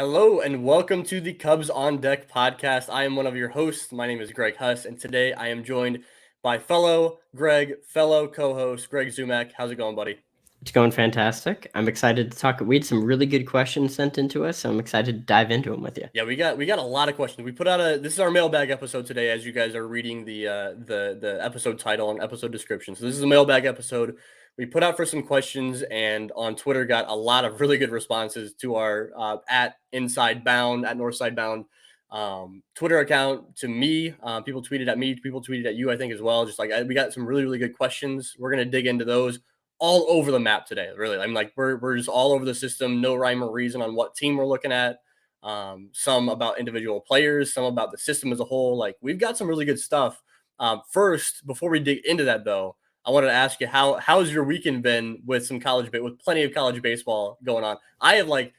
Hello and welcome to the Cubs on Deck podcast. I am one of your hosts. My name is Greg Huss, and today I am joined by fellow co-host Greg Zumak. How's it going, buddy? It's going fantastic. I'm excited to talk. We had some really good questions sent into us, so I'm excited to dive into them with you. Yeah, we got a lot of questions. We put out this is our mailbag episode today, as you guys are reading the episode title and episode description. So this is a mailbag episode. We put out for some questions, and on Twitter got a lot of really good responses to our at Inside Bound at Northside Bound Twitter account. To me, people tweeted at me, people tweeted at you, I think as well. Just like we got some really good questions. We're gonna dig into those all over the map today. Really, I'm like we're just all over the system. No rhyme or reason on what team we're looking at. Some about individual players, some about the system as a whole. Like we've got some really good stuff. First, before we dig into that though, I wanted to ask you how's your weekend been with with plenty of college baseball going on. I have like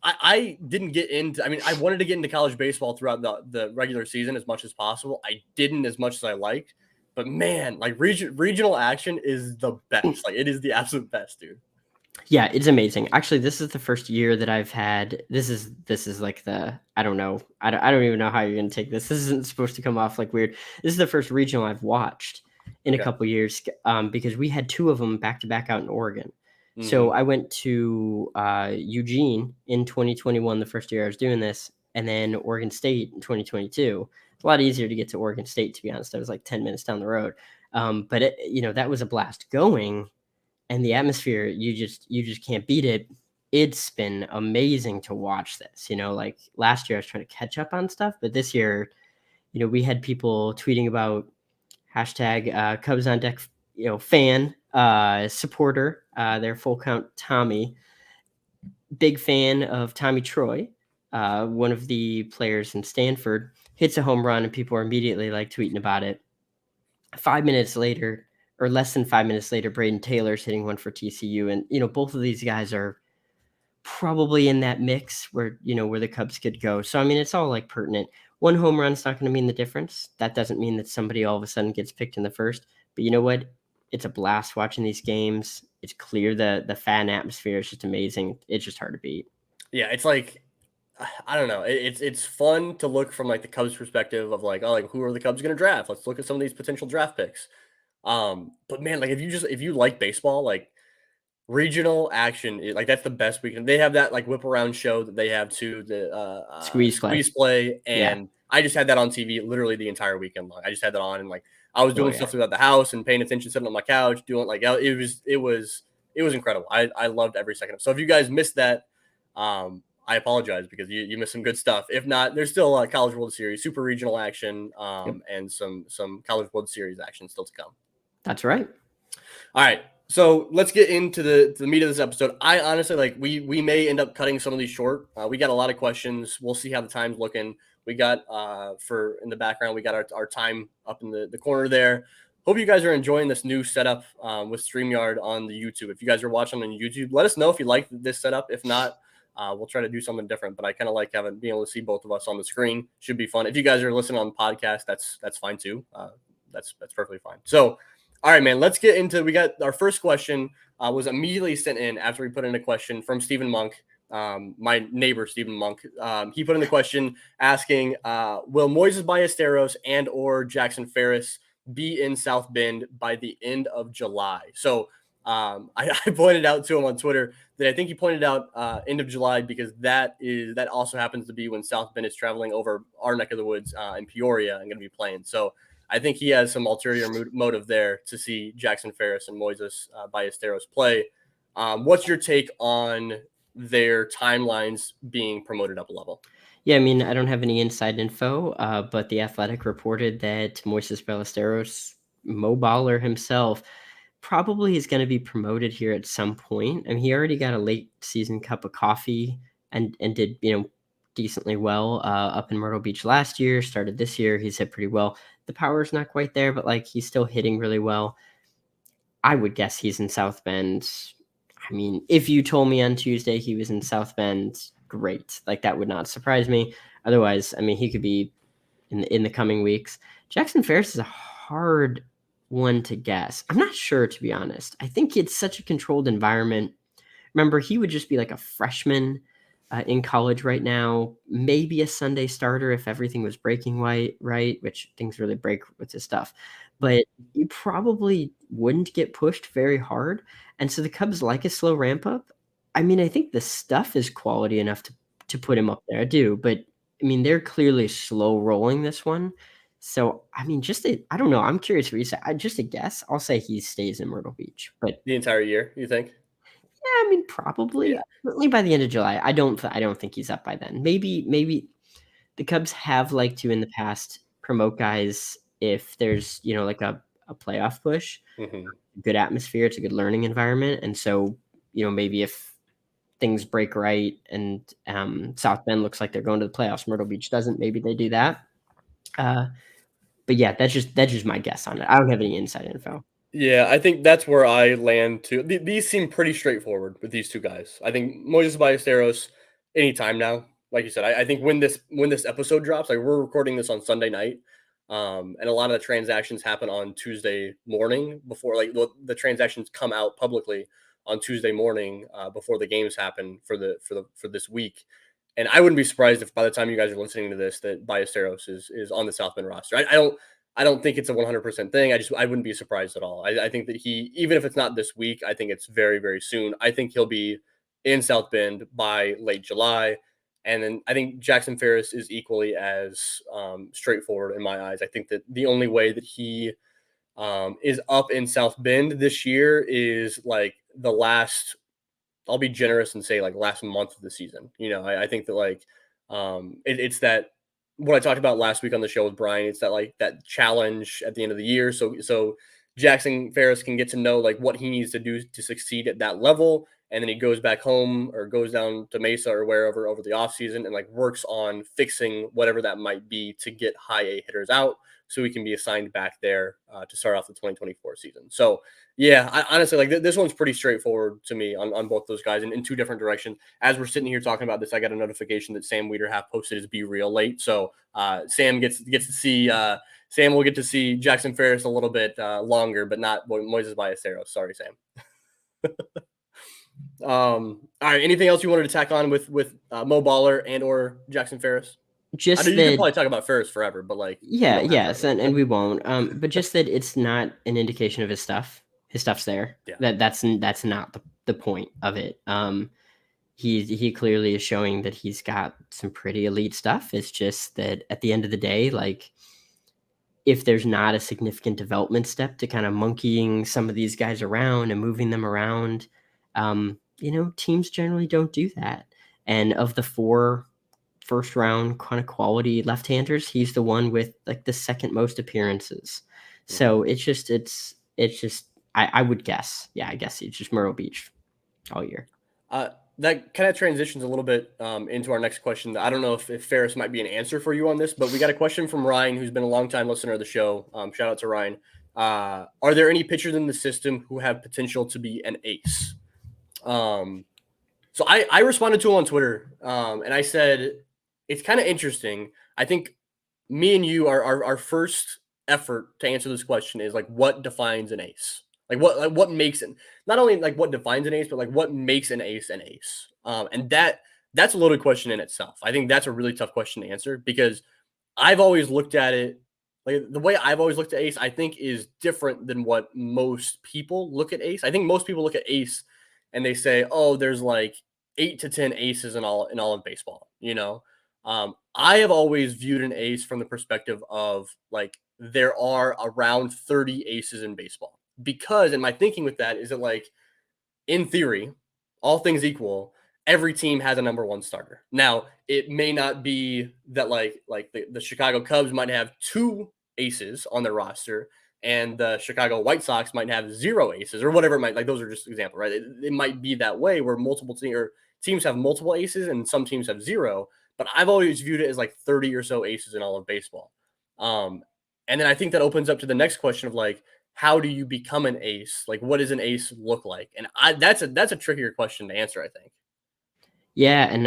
I didn't get into. I mean, I wanted to get into college baseball throughout the regular season as much as possible. I didn't as much as I liked, but man, like regional action is the best. Like it is the absolute best, dude. Yeah, it's amazing. Actually, this is the first year that I've had. This is like the I don't know. I don't even know how you're gonna take this. This isn't supposed to come off like weird. This is the first regional I've watched in a Okay. couple years because we had two of them back to back out in Oregon. Mm-hmm. So I went to Eugene in 2021, the first year I was doing this, and then Oregon State in 2022. It's a lot easier to get to Oregon State, to be honest. I was like 10 minutes down the road, but that was a blast going, and the atmosphere you just can't beat it. It's been amazing to watch this. Like last year I was trying to catch up on stuff, but this year, we had people tweeting about hashtag Cubs on Deck, fan, supporter, their full count Tommy, big fan of Tommy Troy, one of the players in Stanford, hits a home run and people are immediately like tweeting about it. 5 minutes later, or less than 5 minutes later, Braden Taylor's hitting one for TCU, and both of these guys are probably in that mix where the Cubs could go. So I mean, it's all like pertinent. One home run's not going to mean the difference. That doesn't mean that somebody all of a sudden gets picked in the first. But you know what? It's a blast watching these games. It's clear the fan atmosphere is just amazing. It's just hard to beat. Yeah, it's like I don't know. It's fun to look from like the Cubs perspective of like, oh, like who are the Cubs going to draft? Let's look at some of these potential draft picks. But man, like if you like baseball, like regional action, like that's the best weekend. They have that like whip around show that they have too, the Squeeze play. squeeze play, Yeah. and I just had that on TV literally the entire weekend long. I just had that on, and like I was Oh doing yeah. stuff throughout the house and paying attention, sitting on my couch, doing like it was incredible. I loved every second of it. So if you guys missed that, I apologize because you missed some good stuff. If not, there's still a College World Series, Super Regional action, Yep. and some College World Series action still to come. That's right. All right, so let's get into the meat of this episode. I honestly like we may end up cutting some of these short. We got a lot of questions. We'll see how the time's looking. We got for in the background, we got our time up in the corner there. Hope you guys are enjoying this new setup with StreamYard on the YouTube. If you guys are watching on YouTube, let us know if you like this setup. If not, we'll try to do something different. But I kind of like being able to see both of us on the screen. Should be fun. If you guys are listening on the podcast, that's fine too. That's perfectly fine. So, all right, man. Let's get into. We got our first question was immediately sent in after we put in a question from Stephen Monk. My neighbor Stephen Monk. He put in the question asking, "Will Moises Ballesteros and or Jackson Ferris be in South Bend by the end of July?" So I pointed out to him on Twitter that I think he pointed out end of July because that also happens to be when South Bend is traveling over our neck of the woods in Peoria and going to be playing. So I think he has some ulterior motive there to see Jackson Ferris and Moises Ballesteros play. What's your take on their timelines being promoted up a level? Yeah, I mean, I don't have any inside info, but the Athletic reported that Moises Ballesteros, Mo Baller himself, probably is going to be promoted here at some point. I mean, he already got a late season cup of coffee and did decently well up in Myrtle Beach last year. Started this year, he's hit pretty well. The power's not quite there, but like he's still hitting really well. I would guess he's in South Bend. I mean, if you told me on Tuesday he was in South Bend, great. Like that would not surprise me. Otherwise, I mean, he could be in the coming weeks. Jackson Ferris is a hard one to guess. I'm not sure, to be honest. I think it's such a controlled environment. Remember, he would just be like a freshman. in college right now. Maybe a Sunday starter if everything was breaking right, which things really break with this stuff. But you probably wouldn't get pushed very hard. And so the Cubs like a slow ramp up. I mean, I think the stuff is quality enough to put him up there. I do, but I mean, they're clearly slow rolling this one. So I mean, I don't know. I'm curious what you say. Just a guess. I'll say he stays in Myrtle Beach, but The entire year, you think? yeah, I mean, probably Yeah. certainly by the end of July. I don't think he's up by then. Maybe the Cubs have liked to in the past promote guys if there's like a playoff push, Hmm. good atmosphere, it's a good learning environment, and so maybe if things break right and South Bend looks like they're going to the playoffs, Myrtle Beach doesn't. Maybe they do that. Uh, but yeah, that's just my guess on it. I don't have any inside info. Yeah, I think that's where I land too. These seem pretty straightforward with these two guys. I think Moises Ballesteros, anytime now. Like you said, I think when this episode drops, like we're recording this on Sunday night, and a lot of the transactions happen on Tuesday morning before like the transactions come out publicly on Tuesday morning before the games happen for this week. And I wouldn't be surprised if by the time you guys are listening to this, that Ballesteros is on the South Bend roster. I don't think it's a 100% thing. I wouldn't be surprised at all. I think that even if it's not this week, I think it's very, very soon. I think he'll be in South Bend by late July. And then I think Jackson Ferris is equally as straightforward in my eyes. I think that the only way that he is up in South Bend this year is like the last, I'll be generous and say like last month of the season. I think that like it's that what I talked about last week on the show with Brian. It's that like that challenge at the end of the year. So Jackson Ferris can get to know like what he needs to do to succeed at that level, and then he goes back home or goes down to Mesa or wherever over the offseason and like works on fixing whatever that might be to get high A hitters out, so he can be assigned back there to start off the 2024 season. So yeah, I honestly like this one's pretty straightforward to me on both those guys in two different directions. As we're sitting here talking about this, I got a notification that Sam Weederhalf posted his Be Real late. So Sam gets to see Sam will get to see Jackson Ferris a little bit longer, but not Moises Ballesteros. Sorry, Sam. All right. Anything else you wanted to tack on with Mo Baller and or Jackson Ferris? I know Just you could that probably talk about Ferris forever, but like we Yeah, don't have yes, forever. and we won't. But just that it's not an indication of his stuff. His stuff's there. Yeah. That's not the point of it. He clearly is showing that he's got some pretty elite stuff. It's just that at the end of the day, like if there's not a significant development step to kind of monkeying some of these guys around and moving them around, teams generally don't do that. And of the four first round kind of quality left-handers, he's the one with like the second most appearances. Mhm. So it's just I would guess. Yeah, I guess it's just Myrtle Beach all year. Uh, that kind of transitions a little bit into our next question. I don't know if Ferris might be an answer for you on this, but we got a question from Ryan, who's been a long-time listener of the show. Shout out to Ryan. Are there any pitchers in the system who have potential to be an ace? So I responded to him on Twitter, and I said it's kind of interesting. I think me and you our first effort to answer this question is like what defines an ace, like what makes it, not only like what defines an ace, but like what makes an ace an ace. And that's a loaded question in itself. I think that's a really tough question to answer because I've always looked at it like the way I've always looked at ace, I think is different than what most people look at ace. I think most people look at ace and they say, "Oh, there's like 8 to 10 aces in all of baseball." I have always viewed an ace from the perspective of like there are around 30 aces in baseball. Because in my thinking with that is that like in theory, all things equal, every team has a number one starter. Now, it may not be that like the Chicago Cubs might have two aces on their roster and the Chicago White Sox might have zero aces or whatever it might, like those are just examples, right? It might be that way where teams have multiple aces and some teams have zero, but I've always viewed it as like 30 or so aces in all of baseball. Um, and then I think that opens up to the next question of like, how do you become an ace? Like, what does an ace look like? And that's a trickier question to answer, I think. Yeah, and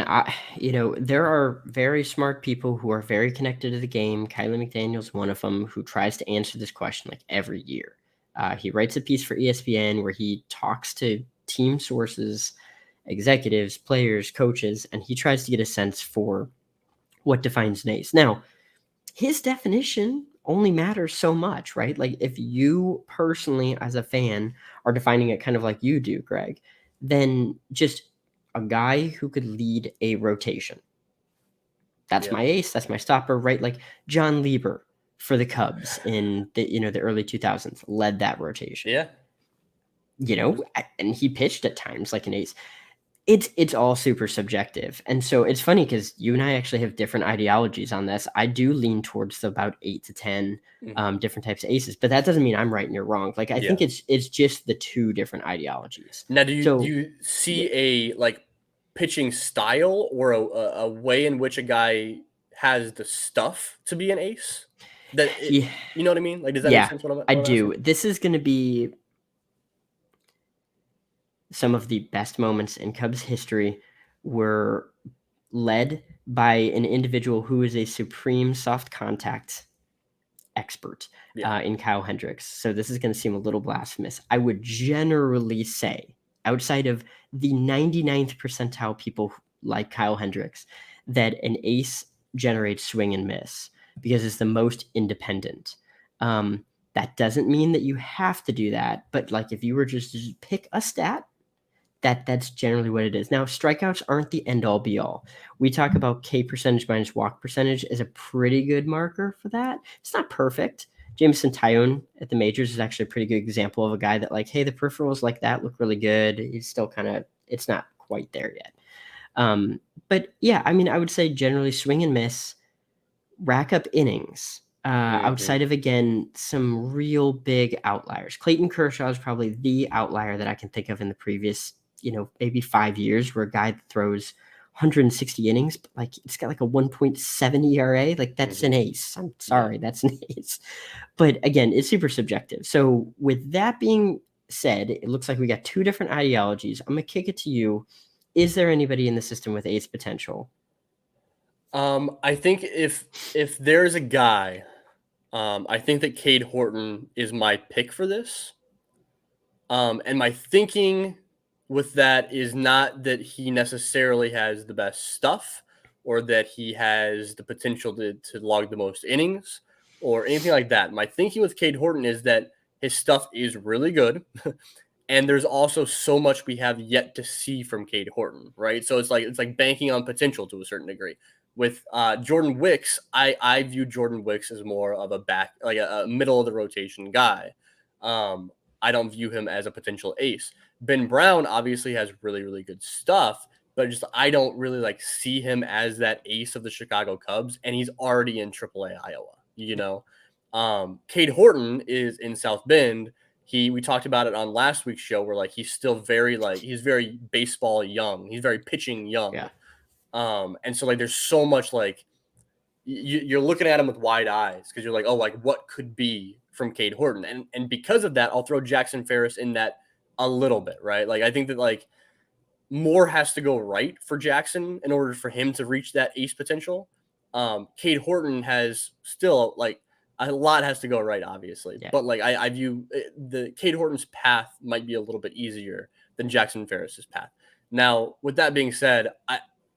there are very smart people who are very connected to the game. Kylie McDaniel's one of them who tries to answer this question like every year. He writes a piece for ESPN where he talks to team sources executives, players, coaches, and he tries to get a sense for what defines an ace. Now, his definition only matters so much, right? Like if you personally, as a fan, are defining it kind of like you do, Greg, then just a guy who could lead a rotation. That's Yeah. my ace. That's my stopper, right? Like John Lieber for the Cubs in the early 2000s led that rotation. Yeah. And he pitched at times like an ace. It's all super subjective. And so it's funny because you and I actually have different ideologies on this. I do lean towards about 8 to 10 Mhm. different types of aces, but that doesn't mean I'm right and you're wrong. Like I think Yeah. it's just the two different ideologies. Now, do So you yeah, see a like pitching style or a way in which a guy has the stuff to be an ace? That it, yeah, you know what I mean? Like, does that make yeah, sense? What I I'm asking? do. This is going to be some of the best moments in Cubs history were led by an individual who is a supreme soft contact expert Yeah. in Kyle Hendricks. So this is going to seem a little blasphemous. I would generally say, outside of the 99th percentile people like Kyle Hendricks, that an ace generates swing and miss because it's the most independent. That doesn't mean that you have to do that, but like if you were just to pick a stat, that's generally what it is. Now, strikeouts aren't the end all be all. We talk about K percentage minus walk percentage as a pretty good marker for that. It's not perfect. Jameson Tyone at the majors is actually a pretty good example of a guy that, like, hey, the peripherals like that look really good. He's still kind of, it's not quite there yet. But yeah, I mean, I would say generally swing and miss, rack up innings. Hmm. Outside of, again, some real big outliers. Clayton Kershaw is probably the outlier that I can think of in the previous, maybe 5 years, where a guy that throws 160 innings, but like it's got like a 1.7 ERA. Like that's an Hmm. ace. I'm Yeah. sorry, that's an ace. But again, it's super subjective. So with that being said, it looks like we got two different ideologies. I'm gonna kick it to you. Is there anybody in the system with ace potential? I think if there's a guy, I think that Cade Horton is my pick for this. And my thinking with that is not that he necessarily has the best stuff or that he has the potential to log the most innings or anything like that. My thinking with Cade Horton is that his stuff is really good. And there's also so much we have yet to see from Cade Horton, right? So it's like banking on potential to a certain degree. With Jordan Wicks, I view Jordan Wicks as more of a back, like a middle of the rotation guy. Um, I don't view him as a potential ace. Ben Brown obviously has really, really good stuff, but just I don't really like see him as that ace of the Chicago Cubs, and he's already in AAA Iowa, you know. Cade Horton is in South Bend. We talked about it on last week's show where like he's still very like he's very baseball young. He's very pitching young. Yeah. And so like there's so much like you're looking at him with wide eyes because you're like, oh, like what could be from Cade Horton, and because of that, I'll throw Jackson Ferris in that a little bit, right? Like I think that like more has to go right for Jackson in order for him to reach that ace potential. Cade Horton has still like a lot has to go right, obviously, Yeah. but like I view the Cade Horton's path might be a little bit easier than Jackson Ferris's path. Now, with that being said,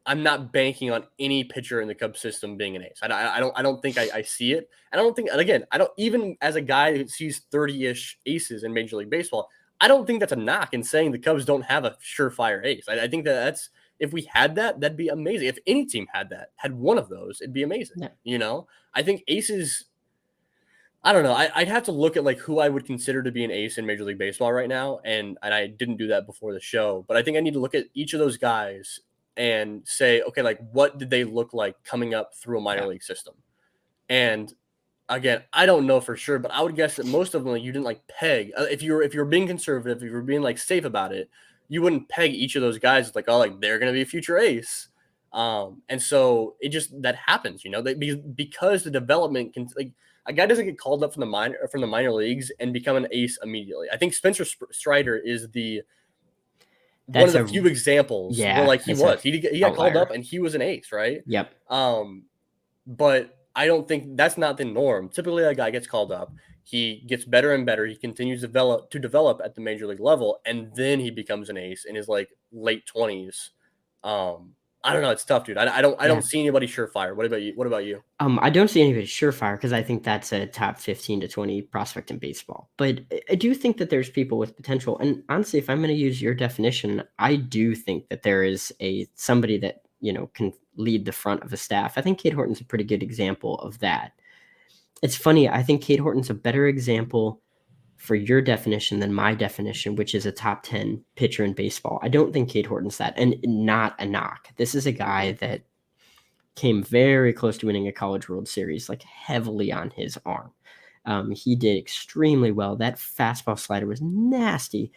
I'm not banking on any pitcher in the Cubs system being an ace. I don't think I see it, and I don't think, and again, I don't, even as a guy who sees 30-ish aces in Major League Baseball, I don't think that's a knock in saying the Cubs don't have a surefire ace. I think that's, if we had that, that'd be amazing. If any team had one of those, it'd be amazing. Yeah. You know, I think aces. I don't know. I'd have to look at like who I would consider to be an ace in Major League Baseball right now, and I didn't do that before the show. But I think I need to look at each of those guys and say, okay, like what did they look like coming up through a minor Yeah. league system? And again, I don't know for sure, but I would guess that most of them, like, you didn't like peg. If you're being conservative, if you're being like safe about it, you wouldn't peg each of those guys like, oh, like they're gonna be a future ace. And so it just that happens, because the development can like a guy doesn't get called up from the minor leagues and become an ace immediately. I think Spencer Strider is the one of That's the a few examples where yeah, like that's a he got called outlier. up and he was an ace, right? Yep. Um, but I don't think that's not the norm. Typically, a guy gets called up, He gets better and better. He continues to develop at the major league level, and then he becomes an ace in his like late 20s. I don't know. It's tough, dude. I Yeah. don't see anybody surefire. What about you? What about you? I don't see anybody surefire because I think that's a top 15 to 20 prospect in baseball. But I do think that there's people with potential. And honestly, if I'm going to use your definition, I do think that there is somebody that, can lead the front of the staff. I think Cade Horton's a pretty good example of that. It's funny. I think Cade Horton's a better example for your definition than my definition, which is a top 10 pitcher in baseball. I don't think Cade Horton's that, and not a knock. This is a guy that came very close to winning a College World Series, like heavily on his arm. He did extremely well. That fastball slider was nasty.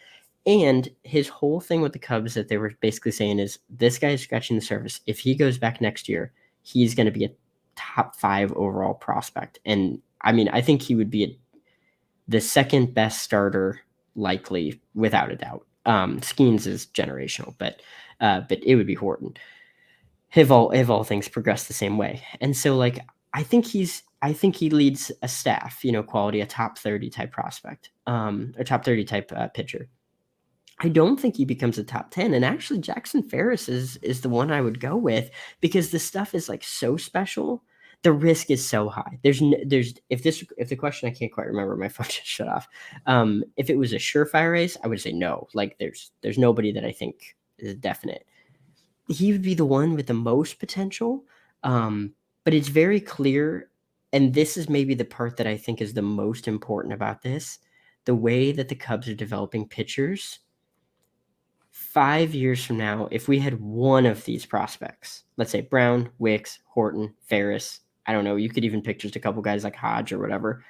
And his whole thing with the Cubs that they were basically saying is this guy is scratching the surface. If he goes back next year, he's going to be a top 5 overall prospect. And I mean, I think he would be the second best starter, likely, without a doubt. Skeens is generational, but it would be Horton. If all things progress the same way. And so, like, I think he leads a staff, quality, a top 30 type prospect, a top 30 type pitcher. I don't think he becomes a top 10. And actually, Jackson Ferris is the one I would go with because the stuff is like so special. The risk is so high. If the question, I can't quite remember, my phone just shut off. If it was a surefire race, I would say no. Like there's nobody that I think is definite. He would be the one with the most potential. But it's very clear. And this is maybe the part that I think is the most important about this. The way that the Cubs are developing pitchers. 5 years from now, if we had one of these prospects, let's say Brown, Wicks, Horton, Ferris, I don't know, you could even pick just a couple guys like Hodge or whatever,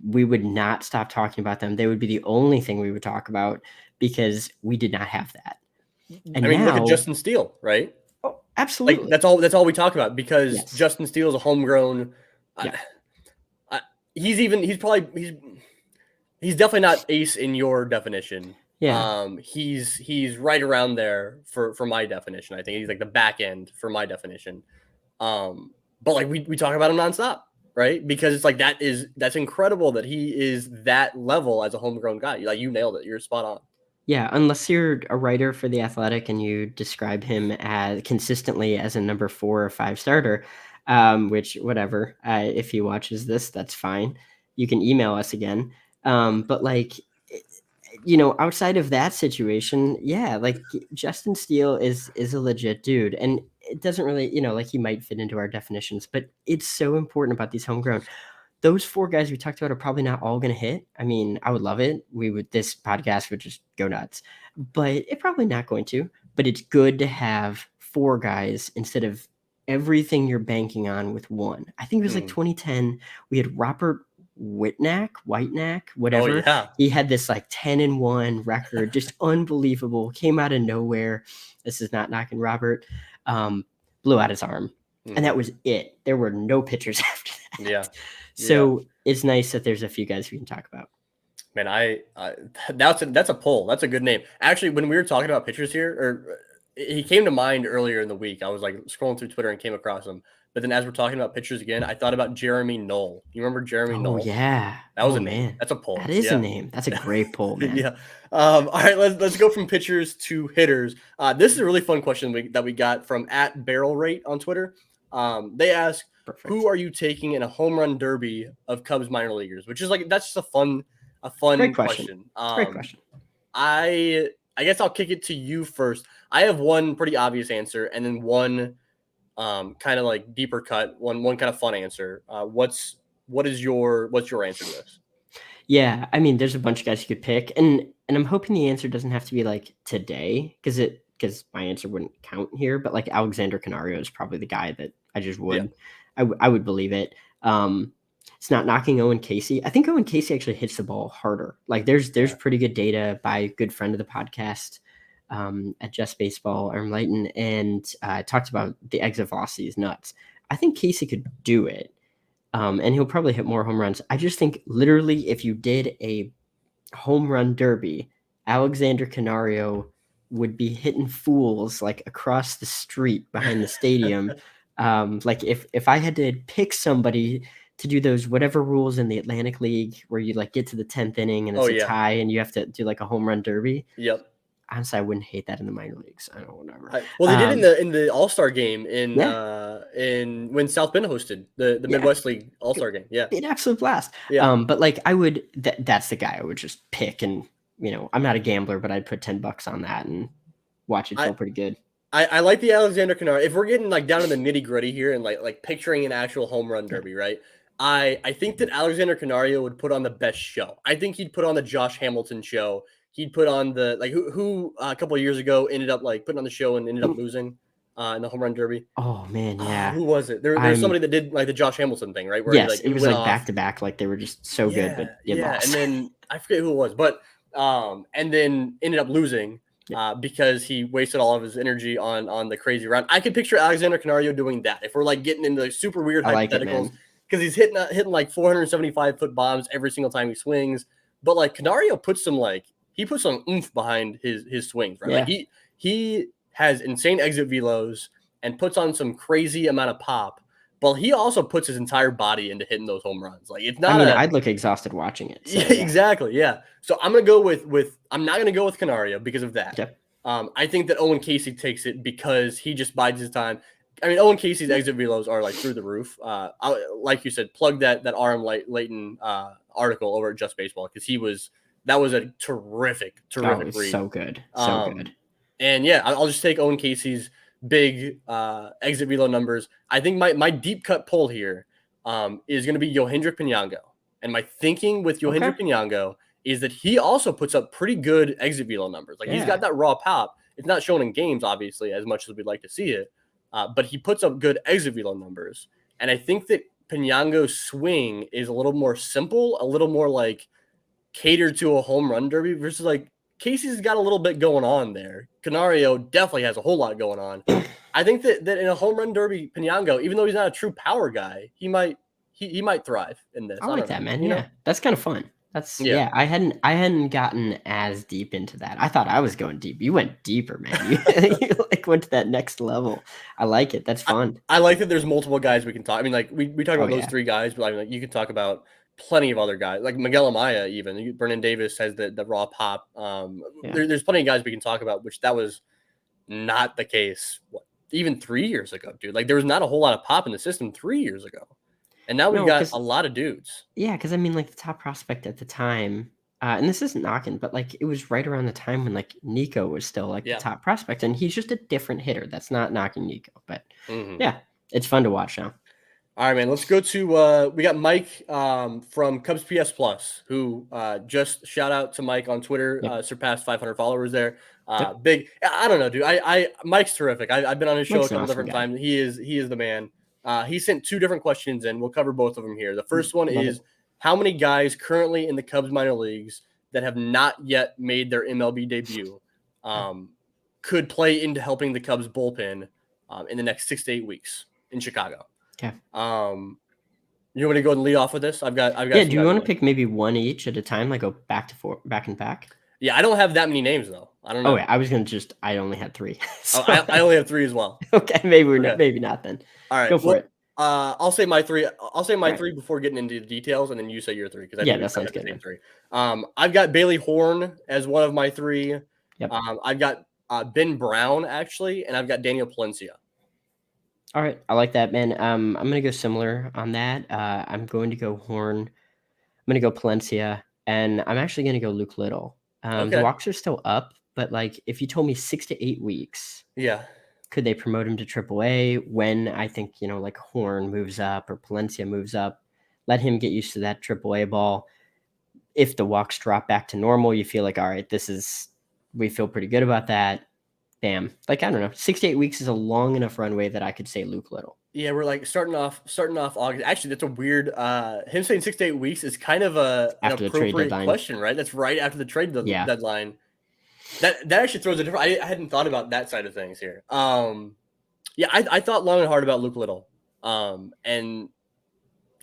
we would not stop talking about them. They would be the only thing we would talk about because we did not have that. And look at Justin Steele, right? Oh, absolutely. Like that's all we talk about because yes. Justin Steele is a homegrown. Yeah. He's definitely not ace in your definition. Yeah. He's right around there for my definition. I think he's like the back end for my definition. But like we talk about him nonstop, right? Because it's like that's incredible that he is that level as a homegrown guy. Like you nailed it. You're spot on. Yeah, unless you're a writer for The Athletic and you describe him as consistently as a number 4 or 5 starter, which whatever. If he watches this, that's fine. You can email us again. But like, outside of that situation, yeah, like Justin Steele is a legit dude, and it doesn't really, like he might fit into our definitions, but it's so important about these homegrown. Those 4 guys we talked about are probably not all going to hit. I mean, I would love it. This podcast would just go nuts, but it's probably not going to. But it's good to have 4 guys instead of everything you're banking on with one. I think it was like 2010. We had Robert Whitenack, whatever. Oh, yeah. He had this like 10-1 record, just unbelievable. Came out of nowhere. This is not knocking Robert. Blew out his arm. And that was it. There were no pitchers after that. Yeah. So it's nice that there's a few guys we can talk about. Man, that's a poll. That's a good name. Actually, when we were talking about pitchers here, he came to mind earlier in the week. I was like scrolling through Twitter and came across him. But then as we're talking about pitchers again, I thought about Jeremy Knoll. You remember Jeremy Knoll? Oh, yeah. That was a name. That's a poll. That is a name. That's a great poll, man. Yeah. All right, let's go from pitchers to hitters. This is a really fun question that we got from @BarrelRate on Twitter. They ask, perfect, who are you taking in a home run derby of Cubs minor leaguers? Which is like, that's just a fun great question. Great question. I guess I'll kick it to you first. I have one pretty obvious answer and then one kind of like deeper cut, one kind of fun answer. What's your answer to this? Yeah, I mean, there's a bunch of guys you could pick, and I'm hoping the answer doesn't have to be like today, because my answer wouldn't count here. But like Alexander Canario is probably the guy that I just would, I would believe it. It's not knocking Owen Casey. I think Owen Casey actually hits the ball harder. Like there's pretty good data by a good friend of the podcast at Just Baseball, Arm Lighton, and talked about the exit velocity is nuts. I think Casey could do it. And he'll probably hit more home runs. I just think literally if you did a home run derby, Alexander Canario would be hitting fools like across the street behind the stadium. Like if I had to pick somebody to do those whatever rules in the Atlantic League where you like get to the 10th inning and it's a tie and you have to do like a home run derby. Yep. Honestly, I wouldn't hate that in the minor leagues. I don't know, whatever. Well, they did in the All-Star game in when South Bend hosted the Midwest League All-Star game. Yeah, be an absolute blast. Yeah. But like I would, that's the guy I would just pick, and I'm not a gambler, but I'd put $10 on that and watch it feel pretty good. I like the Alexander Canario. If we're getting like down to the nitty gritty here and like picturing an actual home run derby, right? I think that Alexander Canario would put on the best show. I think he'd put on the Josh Hamilton show. He'd put on the who a couple of years ago ended up like putting on the show and ended up losing in the home run derby. Oh man, yeah. Who was it? There's somebody that did like the Josh Hamilton thing, right? Where it was like back to back, like they were just so good, but lost. And then I forget who it was, but and then ended up losing because he wasted all of his energy on the crazy round. I could picture Alexander Canario doing that if we're like getting into like super weird hypotheticals because he's hitting like 475-foot bombs every single time he swings. But like Canario puts some oomph behind his swings, right? Yeah. Like he has insane exit velos and puts on some crazy amount of pop. But he also puts his entire body into hitting those home runs. Like it's not. I'd look exhausted watching it. So, yeah, exactly. Yeah. So I'm gonna go with. I'm not gonna go with Canario because of that. Okay. I think that Owen Casey takes it because he just bides his time. I mean, Owen Casey's exit velos are like through the roof. Like you said, plug that RM Layton article over at Just Baseball because that was a terrific read. So good. So good. And yeah, I'll just take Owen Casey's big exit velo numbers. I think my deep cut pull here is going to be Yohendrick Pinango. And my thinking with Yohendrick Pinango is that he also puts up pretty good exit velo numbers. Like he's got that raw pop. It's not shown in games, obviously, as much as we'd like to see it. But he puts up good exit velo numbers. And I think that Pinango's swing is a little more simple, a little more like catered to a home run derby versus like Casey's got a little bit going on there. Canario definitely has a whole lot going on. I think that in a home run derby, Pinango, even though he's not a true power guy, he might thrive in this. I like that, man. Yeah, that's kind of fun. That's I hadn't gotten as deep into that. I thought I was going deep. You went deeper, man. You like went to that next level. I like it. That's fun. I like that there's multiple guys we can talk. I mean, like we talk about those three guys, but I mean, like you can talk about plenty of other guys, like Miguel Amaya. Even Brennan Davis has the raw pop. There's plenty of guys we can talk about, which that was not the case. Even 3 years ago, dude. Like there was not a whole lot of pop in the system 3 years ago. And now we've got a lot of dudes. Yeah, because I mean, like the top prospect at the time, and this isn't knocking, but like it was right around the time when like Nico was still like the top prospect, and he's just a different hitter. That's not knocking Nico, but yeah, it's fun to watch now. All right, man. Let's go to we got Mike from Cubs PS Plus, who just shout out to Mike on Twitter, surpassed 500 followers there. Big. I don't know, dude. Mike's terrific. I've been on his show a couple different times. He is the man. He sent two different questions in. We'll cover both of them here. The first one is how many guys currently in the Cubs minor leagues that have not yet made their MLB debut could play into helping the Cubs bullpen in the next 6 to 8 weeks in Chicago. Okay. You want me to go and lead off with this? I've got. Yeah. Do you want to pick maybe one each at a time, like go back and back? Yeah, I don't have that many names though. I don't know. Oh, wait, I was gonna I only had 3. So. I only have 3 as well. Okay, maybe not then. All right, go for it. I'll say my 3. I'll say my 3 before getting into the details, and then you say your 3 because that sounds good. 3. I've got Bailey Horn as one of my 3. Yep. I've got Ben Brown actually, and I've got Daniel Palencia. All right, I like that, man. I'm gonna go similar on that. I'm going to go Horn. I'm gonna go Palencia, and I'm actually gonna go Luke Little. The walks are still up, but like if you told me 6 to 8 weeks, could they promote him to AAA? When I think like Horn moves up or Palencia moves up, let him get used to that AAA ball. If the walks drop back to normal, you feel like all right, we feel pretty good about that. Damn, like I don't know, 6 to 8 weeks is a long enough runway that I could say Luke Little. Yeah, we're like starting off August. Actually, that's a weird. Him saying 6 to 8 weeks is kind of an appropriate question, right? That's right after the trade deadline. That actually throws a different. I hadn't thought about that side of things here. I thought long and hard about Luke Little, and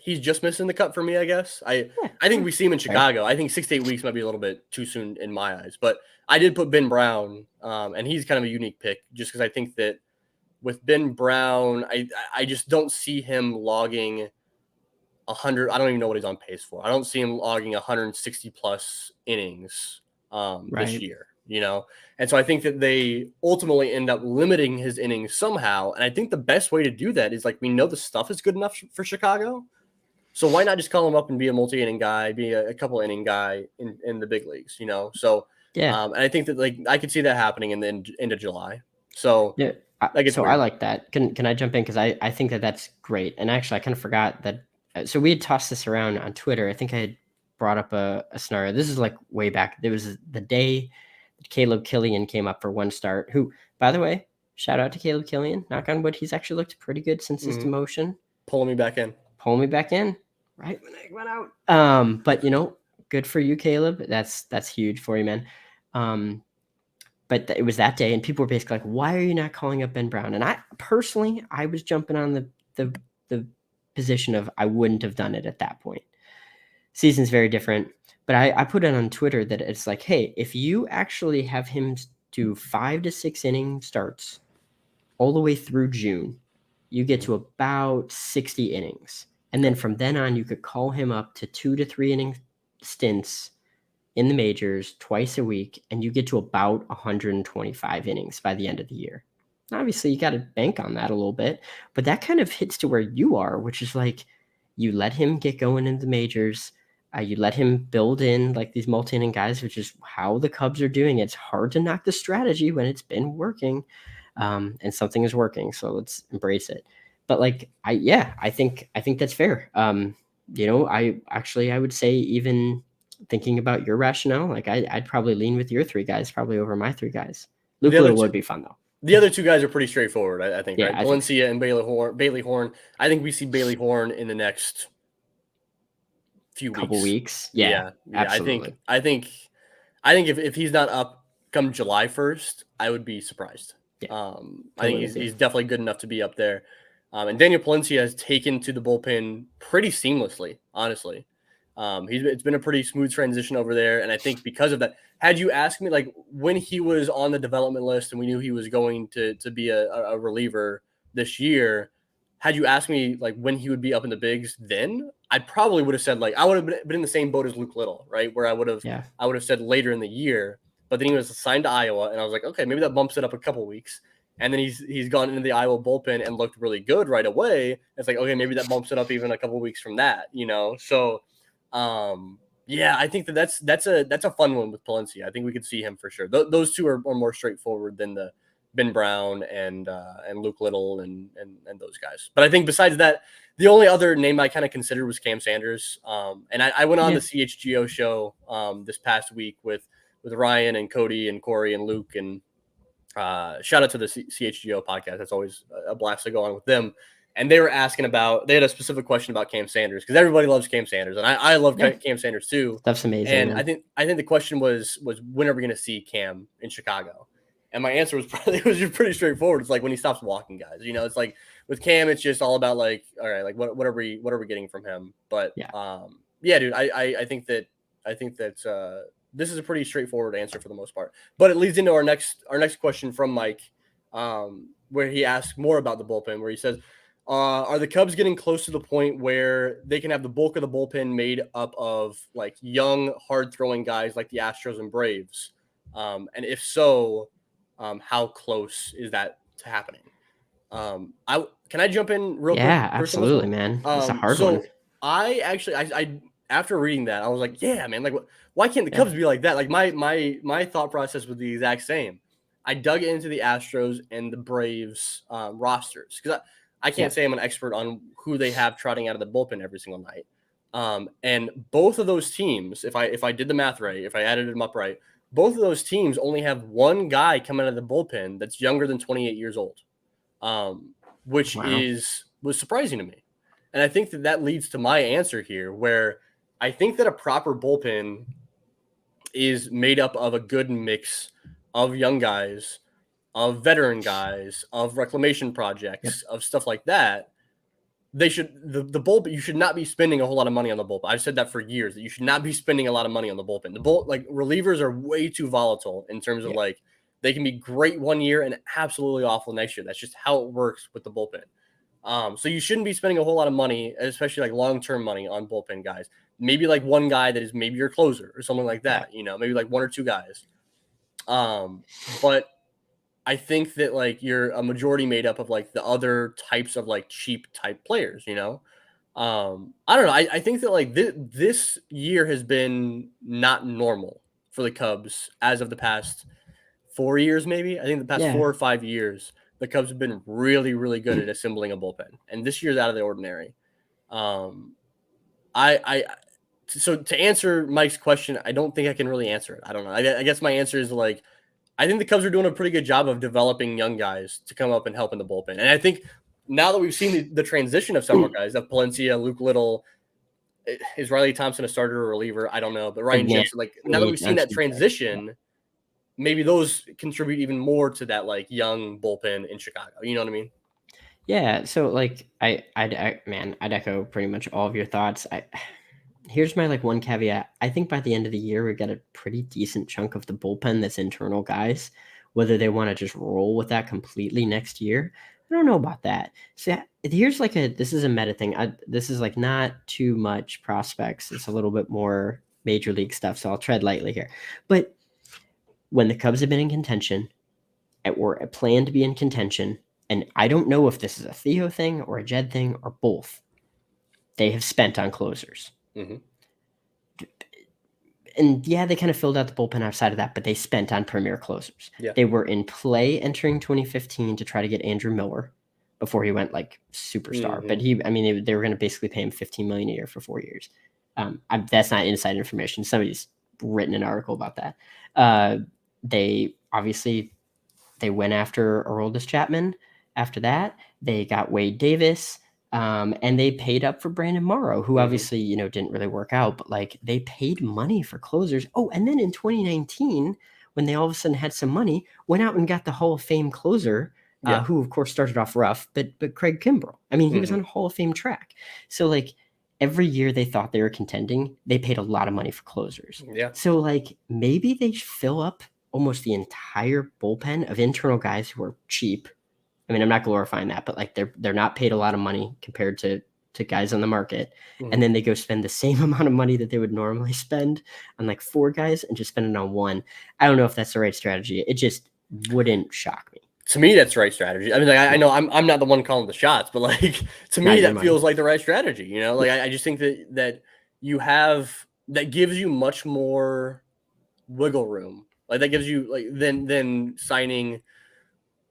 he's just missing the cut for me, I guess. I think we see him in Chicago. I think 6 to 8 weeks might be a little bit too soon in my eyes, but I did put Ben Brown, and he's kind of a unique pick just because I think that with Ben Brown, I just don't see him logging 100. I don't even know what he's on pace for. I don't see him logging 160 plus innings this year, And so I think that they ultimately end up limiting his innings somehow. And I think the best way to do that is we know the stuff is good enough for Chicago. So why not just call him up and be a multi-inning guy, be a couple inning guy in the big leagues, So yeah. And I think that I could see that happening in the end of July. So yeah. So weird. I like that. Can I jump in? Because I think that's great. And actually, I kind of forgot that. So we had tossed this around on Twitter. I think I had brought up a scenario. This is way back. There was the day that Caleb Killian came up for one start. Who, by the way, shout out to Caleb Killian. Knock on wood, he's actually looked pretty good since his demotion. Pulling me back in. Right when I went out. But good for you, Caleb. That's huge for you, man. But it was that day, and people were basically like, "Why are you not calling up Ben Brown?" And I personally, I was jumping on the position of I wouldn't have done it at that point. Season's very different, but I put it on Twitter that it's like, hey, if you actually have him do 5 to 6 inning starts all the way through June, you get to about 60 innings. And then from then on, you could call him up to 2 to 3 inning stints in the majors twice a week, and you get to about 125 innings by the end of the year. Obviously, you got to bank on that a little bit, but that kind of hits to where you are, which is you let him get going in the majors. You let him build in these multi-inning guys, which is how the Cubs are doing. It's hard to knock the strategy when it's been working, and something is working. So let's embrace it. But I think that's fair. I would say, even thinking about your rationale, I'd probably lean with your 3 guys probably over my 3 guys. Luke Little would be fun though. The other 2 guys are pretty straightforward, I think, right? Valencia so. and Bailey Horn. I think we see Bailey Horn in the next few weeks. Yeah, absolutely. I think if he's not up come July 1st, I would be surprised. I think he's definitely good enough to be up there. And Daniel Palencia has taken to the bullpen pretty seamlessly, honestly. It's been a pretty smooth transition over there, and I think because of that, had you asked me when he was on the development list and we knew he was going to be a reliever this year, had you asked me when he would be up in the bigs, then I probably would have said I would have been in the same boat as Luke Little, right? Where I would have said later in the year, but then he was assigned to Iowa, and I was like, okay, maybe that bumps it up a couple weeks. And then he's gone into the Iowa bullpen and looked really good right away. It's okay, maybe that bumps it up even a couple weeks from that, So, I think that's a fun one with Palencia. I think we could see him for sure. Those 2 are more straightforward than the Ben Brown and Luke Little and those guys. But I think besides that, the only other name I kind of considered was Cam Sanders. And I went on the CHGO show this past week with Ryan and Cody and Corey and Luke, and shout out to the CHGO podcast. That's always a blast to go on with them. And they were asking they had a specific question about Cam Sanders, because everybody loves Cam Sanders, and I love Cam Sanders too. That's amazing. And man. I think the question was when are we going to see Cam in Chicago? And my answer was pretty straightforward. It's when he stops walking guys. It's with Cam, it's just all about all right, what are we getting from him? But dude, I think that this is a pretty straightforward answer for the most part. But it leads into our next question from Mike, where he asks more about the bullpen, where he says, are the Cubs getting close to the point where they can have the bulk of the bullpen made up of young, hard throwing guys like the Astros and Braves? And if so, how close is that to happening? Can I jump in real quick? Yeah, absolutely, man. It's a hard one. I actually, I after reading that, I was like, yeah, man, why can't the Cubs be like that? My thought process was the exact same. I dug into the Astros and the Braves rosters, because I can't say I'm an expert on who they have trotting out of the bullpen every single night. And both of those teams, if I did the math right, if I added them up right, both of those teams only have one guy coming out of the bullpen that's younger than 28 years old, which was surprising to me. And I think that leads to my answer here, where I think that a proper bullpen is made up of a good mix of young guys, of veteran guys, of reclamation projects, of stuff like that. They should the bullpen. You should not be spending a whole lot of money on the bullpen. I've said that for years, that you should not be spending a lot of money on the bullpen. Relievers are way too volatile in terms of they can be great one year and absolutely awful next year. That's just how it works with the bullpen. So you shouldn't be spending a whole lot of money, especially like long-term money on bullpen guys. Maybe like one guy that is maybe your closer or something like that, maybe like one or two guys. But I think that like you're a majority made up of like the other types of like cheap type players, I don't know. I think that like this year has been not normal for the Cubs as of the past 4 years, maybe. I think the past Yeah. 4 or 5 years, the Cubs have been really, really good at assembling a bullpen, and this year's out of the ordinary. Um, so to answer Mike's question, I don't think I can really answer it. I don't know. I guess my answer is like I think the Cubs are doing a pretty good job of developing young guys to come up and help in the bullpen, and I think now that we've seen the transition of several guys, of Palencia, Luke Little, is Riley Thompson a starter or reliever? I don't know, but Ryan Jensen, like now that we've seen that transition, maybe those contribute even more to that like young bullpen in Chicago. You know what I mean? Yeah. So like I'd echo pretty much all of your thoughts. Here's my like one caveat. I think by the end of the year we got a pretty decent chunk of the bullpen that's internal guys. Whether they want to just roll with that completely next year, I don't know about that. So here's like this is a meta thing. This is like not too much prospects. It's a little bit more major league stuff. So I'll tread lightly here. But when the Cubs have been in contention, or plan to be in contention, and I don't know if this is a Theo thing or a Jed thing or both, they have spent on closers. Mm-hmm. And yeah, they kind of filled out the bullpen outside of that, but they spent on premier closers. Yeah. They were in play entering 2015 to try to get Andrew Miller before he went like superstar. Mm-hmm. But they were going to basically pay him $15 million a year for 4 years. That's not inside information. Somebody's written an article about that. They went after Aroldis Chapman. After that, they got Wade Davis. And they paid up for Brandon Morrow, who obviously, didn't really work out, but like they paid money for closers. Oh, and then in 2019, when they all of a sudden had some money, went out and got the Hall of Fame closer, who of course started off rough, but Craig Kimbrell. I mean, he was on a Hall of Fame track. So like every year they thought they were contending, they paid a lot of money for closers. Yeah. So like maybe they fill up almost the entire bullpen of internal guys who are cheap. I mean, I'm not glorifying that, but like they're not paid a lot of money compared to guys on the market. And then they go spend the same amount of money that they would normally spend on like 4 guys and just spend it on 1. I don't know if that's the right strategy. It just wouldn't shock me. To me, that's the right strategy. I mean, like I know I'm not the one calling the shots, but like to me, that feels like the right strategy. Like I just think that you have that gives you much more wiggle room. Like that gives you like than signing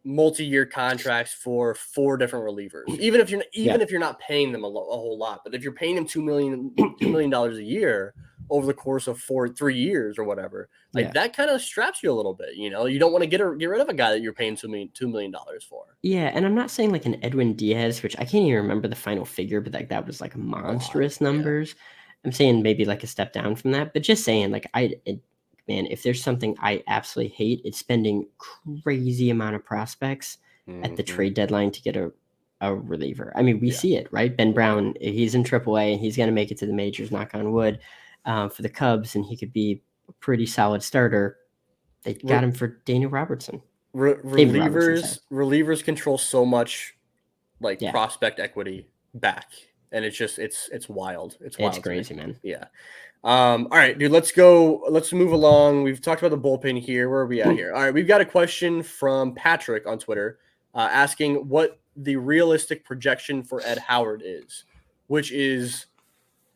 multi-year contracts for 4 different relievers. Even if you're not paying them a whole lot, but if you're paying them $2 million a year over the course of 3 years or whatever, like that kind of straps you a little bit. You don't want to get rid of a guy that you're paying $2 million for. Yeah, and I'm not saying like an Edwin Diaz, which I can't even remember the final figure, but like that was like monstrous numbers. I'm saying maybe like a step down from that, but just saying like man, if there's something I absolutely hate, it's spending crazy amount of prospects at the trade deadline to get a reliever. I mean, we see it, right? Ben Brown, he's in AAA and he's going to make it to the majors, knock on wood, for the Cubs, and he could be a pretty solid starter. They got him for Daniel Robertson. Relievers control so much like prospect equity back. And it's just it's wild. It's wild. It's crazy, man. Yeah. All right, dude, let's move along. We've talked about the bullpen here. Where are we at here? All right, we've got a question from Patrick on Twitter asking what the realistic projection for Ed Howard is, which is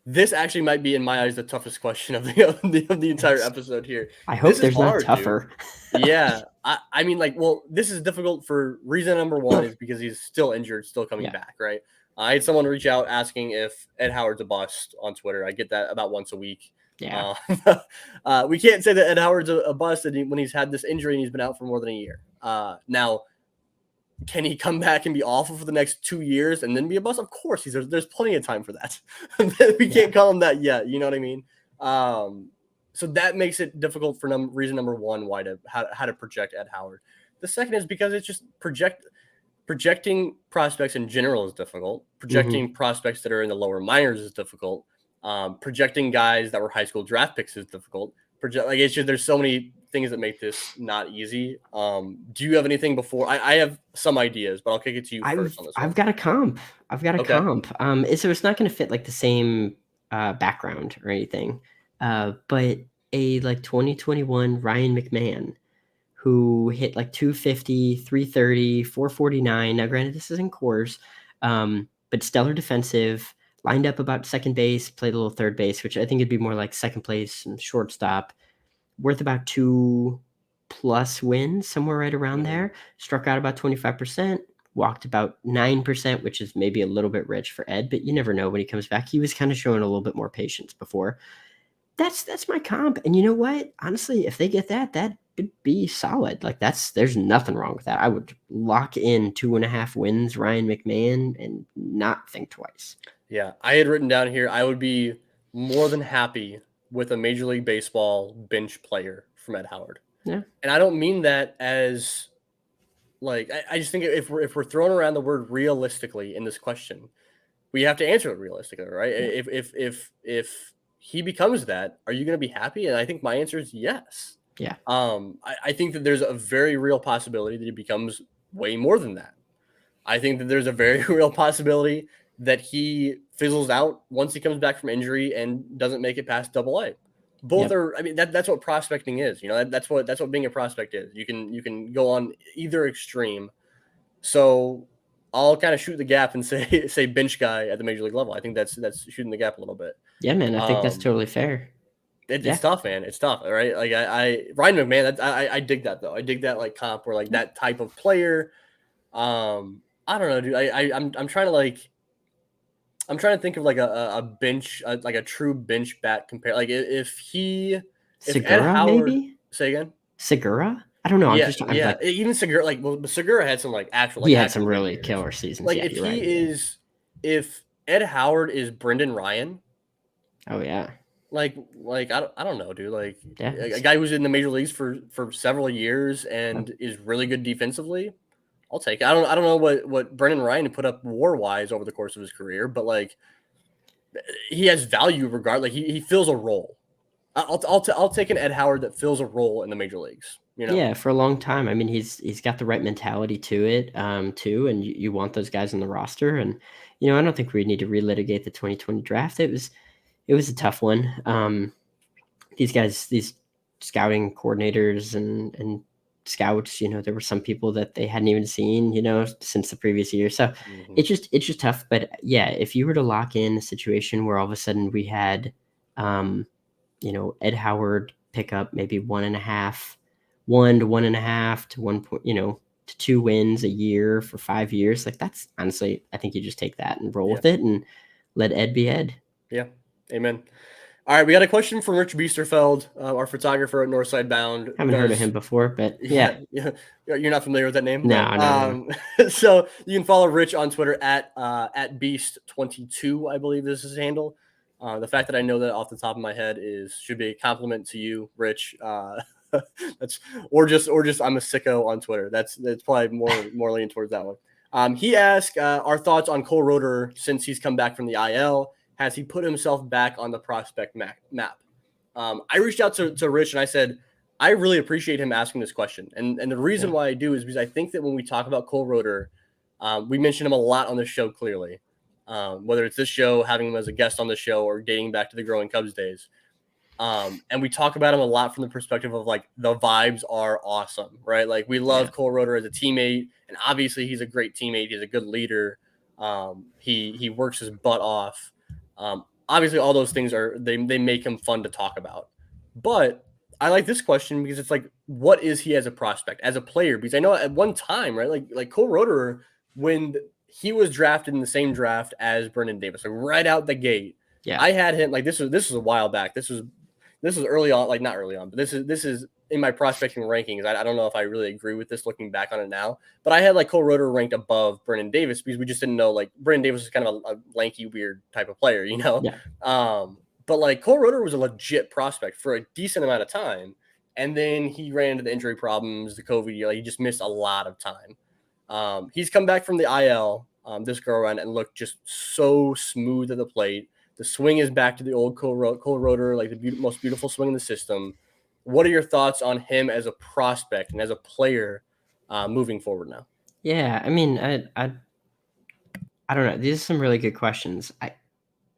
this actually might be in my eyes the toughest question of the entire episode here. I hope there's not tougher. Yeah. I mean, like, well, this is difficult for reason number 1 is because he's still injured, still coming back, right? I had someone reach out asking if Ed Howard's a bust on Twitter. I get that about once a week. Yeah. We can't say that Ed Howard's a bust when he's had this injury and he's been out for more than a year. Now, can he come back and be awful for the next 2 years and then be a bust? Of course, there's plenty of time for that. We can't call him that yet. You know what I mean? So that makes it difficult for reason number 1 how to project Ed Howard. The second is because it's just projecting prospects in general is difficult. Projecting prospects that are in the lower minors is difficult. Projecting guys that were high school draft picks is difficult. project. Like it's just there's so many things that make this not easy. Do you have anything before? I have some ideas, but I'll kick it to you first on this one. I've got a comp. Okay. So it's not going to fit like the same background or anything, but a like 2021 Ryan McMahon who hit like 250, 330, 449. Now, granted, this is in cores, but stellar defensive, lined up about second base, played a little third base, which I think it'd be more like second place and shortstop, worth about 2+ wins, somewhere right around there. Struck out about 25%, walked about 9%, which is maybe a little bit rich for Ed, but you never know when he comes back. He was kind of showing a little bit more patience before. That's my comp. And you know what? Honestly, if they get that would be solid. Like there's nothing wrong with that. I would lock in 2.5 wins, Ryan McMahon, and not think twice. Yeah, I had written down here I would be more than happy with a Major League Baseball bench player from Ed Howard. Yeah. And I don't mean that as like I just think if we're throwing around the word realistically in this question, we have to answer it realistically, right? Yeah. If he becomes that, are you going to be happy? And I think my answer is yes. Yeah. I think that there's a very real possibility that he becomes way more than that. I think that there's a very real possibility that he fizzles out once he comes back from injury and doesn't make it past AA. Both Yep. are. I mean, that's what prospecting is. You know, that's what being a prospect is. You can go on either extreme. So I'll kind of shoot the gap and say bench guy at the major league level. I think that's shooting the gap a little bit. Yeah, man. I think that's totally fair. It's tough, man. It's tough, right? Like I Ryan McMahon. I dig that though. I dig that like comp where like that type of player. I don't know, dude. I'm trying to think of like a bench, like a true bench bat compare. Like if Ed Segura, Howard, maybe? say again. Segura? I don't know. I'm like, Even Segura, like Segura had some like actual. he Like, had actual some really years. killer seasons. Like Yeah, if you're right. if Ed Howard is Brendan Ryan. Oh yeah. Like I don't know, dude. Like Yeah. a guy who's in the major leagues for several years and is really good defensively. I'll take it. I don't know what Brendan Ryan put up war wise over the course of his career, but like he has value regardless. Like he fills a role. I'll take an Ed Howard that fills a role in the major leagues. You know? Yeah, for a long time. I mean, he's got the right mentality to it, too, and you want those guys on the roster. And I don't think we need to relitigate the 2020 draft. It was a tough one. These guys, these scouting coordinators and scouts, there were some people that they hadn't even seen, since the previous year. So it's just tough. But yeah, if you were to lock in a situation where all of a sudden we had, Ed Howard pick up maybe 1.5, 1 to 1.5 to 1 point, to 2 wins a year for 5 years. Like that's honestly, I think you just take that and roll with it and let Ed be Ed. Yeah. Amen. All right, we got a question from Rich Biesterfeld, our photographer at Northside Bound. Haven't heard of him before, but yeah. You're not familiar with that name? No. So you can follow Rich on Twitter at Beast22, I believe is his handle. The fact that I know that off the top of my head should be a compliment to you, Rich. That's or just I'm a sicko on Twitter. That's probably more leaning towards that one. He asked our thoughts on Cole Roederer since he's come back from the IL. Has he put himself back on the prospect map? I reached out to Rich and I said, I really appreciate him asking this question. And the reason why I do is because I think that when we talk about Cole Roederer, we mention him a lot on this show, clearly. Whether it's this show, having him as a guest on the show, or dating back to the Growing Cubs days. And we talk about him a lot from the perspective of like the vibes are awesome, right? Like we love Cole Roederer as a teammate, and obviously he's a great teammate. He's a good leader. He works his butt off. Obviously all those things they make him fun to talk about. But I like this question because it's like, what is he as a prospect, as a player? Because I know at one time, right, like Cole Roederer, when he was drafted in the same draft as Brendan Davis, like right out the gate. Yeah, I had him like this was a while back. This was early on, like not early on, but this is in my prospecting rankings. I don't know if I really agree with this looking back on it now, but I had like Cole Roederer ranked above Brendan Davis because we just didn't know like Brendan Davis is kind of a lanky, weird type of player, Yeah. But like Cole Roederer was a legit prospect for a decent amount of time, and then he ran into the injury problems, the COVID year. Like he just missed a lot of time. He's come back from the IL this go around and looked just so smooth at the plate. The swing is back to the old Cole Roederer, like the most beautiful swing in the system. What are your thoughts on him as a prospect and as a player moving forward now? Yeah, I mean, I don't know. These are some really good questions.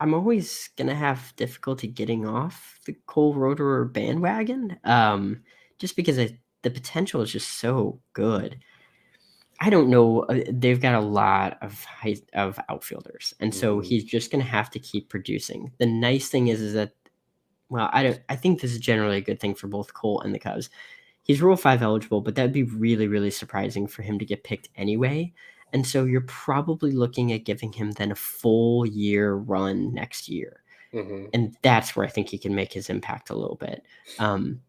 I'm always gonna have difficulty getting off the Cole Roederer bandwagon, just because the potential is just so good. I don't know. They've got a lot of outfielders, and so Mm-hmm. he's just gonna have to keep producing. The nice thing is that, well, I don't. I think this is generally a good thing for both Cole and the Cubs. He's Rule 5 eligible, but that'd be really, really surprising for him to get picked anyway. And so you're probably looking at giving him then a full year run next year. Mm-hmm. And that's where I think he can make his impact a little bit. Um,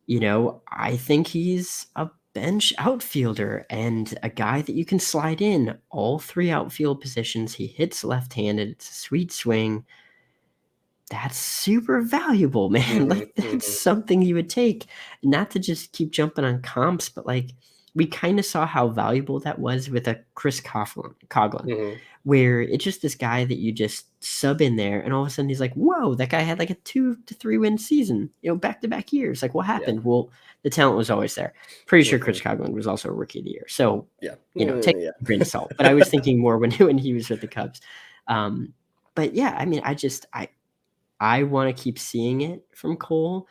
I think he's a bench outfielder and a guy that you can slide in all three outfield positions. He hits left-handed. It's a sweet swing. That's super valuable, man. Mm-hmm. Like, that's Mm-hmm. something you would take, not to just keep jumping on comps, but, like, we kinda saw how valuable that was with a Chris Coughlin, Mm-hmm. where it's just this guy that you just sub in there, and all of a sudden he's like, "Whoa, that guy had, like, a 2 to 3 win season, back-to-back years. Like, what Yeah. happened?" Well, the talent was always there. Pretty sure Mm-hmm. Chris Coughlin was also a Rookie of the Year. So, Yeah. take it Yeah. with a grain of salt, but I was thinking more when when he was with the Cubs. Um, but yeah, I mean, I wanna keep seeing it from Cole,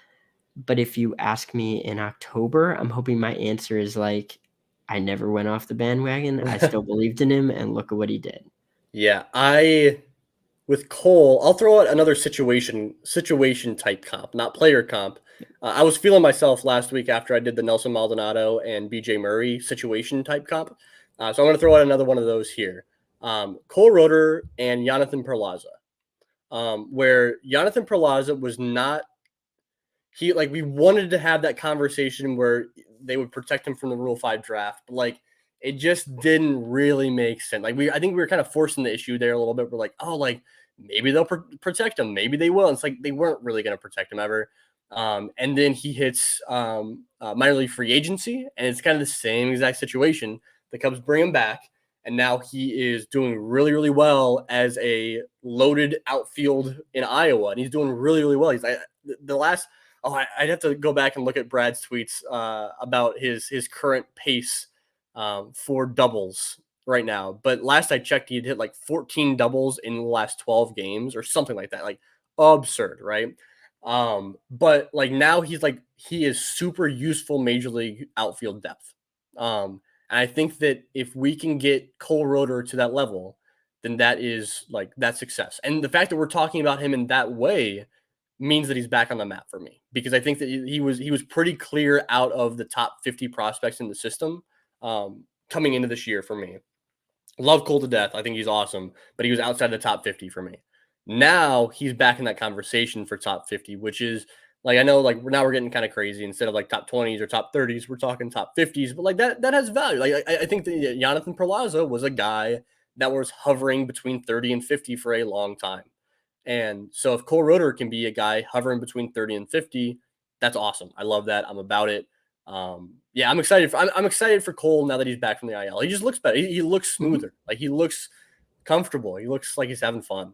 but if you ask me in October, I'm hoping my answer is like, "I never went off the bandwagon, I still believed in him, and look at what he did." Yeah. I with Cole, I'll throw out another situation type comp, not player comp. I was feeling myself last week after I did the Nelson Maldonado and BJ Murray situation type comp. So I'm going to throw out another one of those here. Cole Roeder and Jonathan Perlaza, where Jonathan Perlaza was not he like we wanted to have that conversation where they would protect him from the Rule 5 draft, but like it just didn't really make sense. Like I think we were kind of forcing the issue there a little bit. We're like, oh, like maybe they'll protect him, maybe they will. And it's like they weren't really going to protect him ever. And then he hits minor league free agency, and it's kind of the same exact situation. The Cubs bring him back, and now he is doing really, really well as a loaded outfield in Iowa, and he's doing really, really well. He's like the last. Oh, I'd have to go back and look at Brad's tweets about his current pace for doubles right now. But last I checked, he had hit like 14 doubles in the last 12 games or something like that. Like absurd, right? But like now he is super useful major league outfield depth. And I think that if we can get Cole Roeder to that level, then that is like that success. And the fact that we're talking about him in that way means that he's back on the map for me because I think that he was pretty clear out of the top 50 prospects in the system coming into this year for me. Love Cole to death. I think he's awesome, but he was outside the top 50 for me. Now he's back in that conversation for top 50, which is like I know like now we're getting kind of crazy. Instead of like top 20s or top 30s, we're talking top 50s, but like that has value. Like I think that Jonathan Perlaza was a guy that was hovering between 30 and 50 for a long time. And so if Cole Roeder can be a guy hovering between 30 and 50, that's awesome. I love that. I'm about it. Yeah, I'm excited for Cole now that he's back from the IL. He just looks better. He looks Mhm. smoother. Like he looks comfortable. He looks like he's having fun.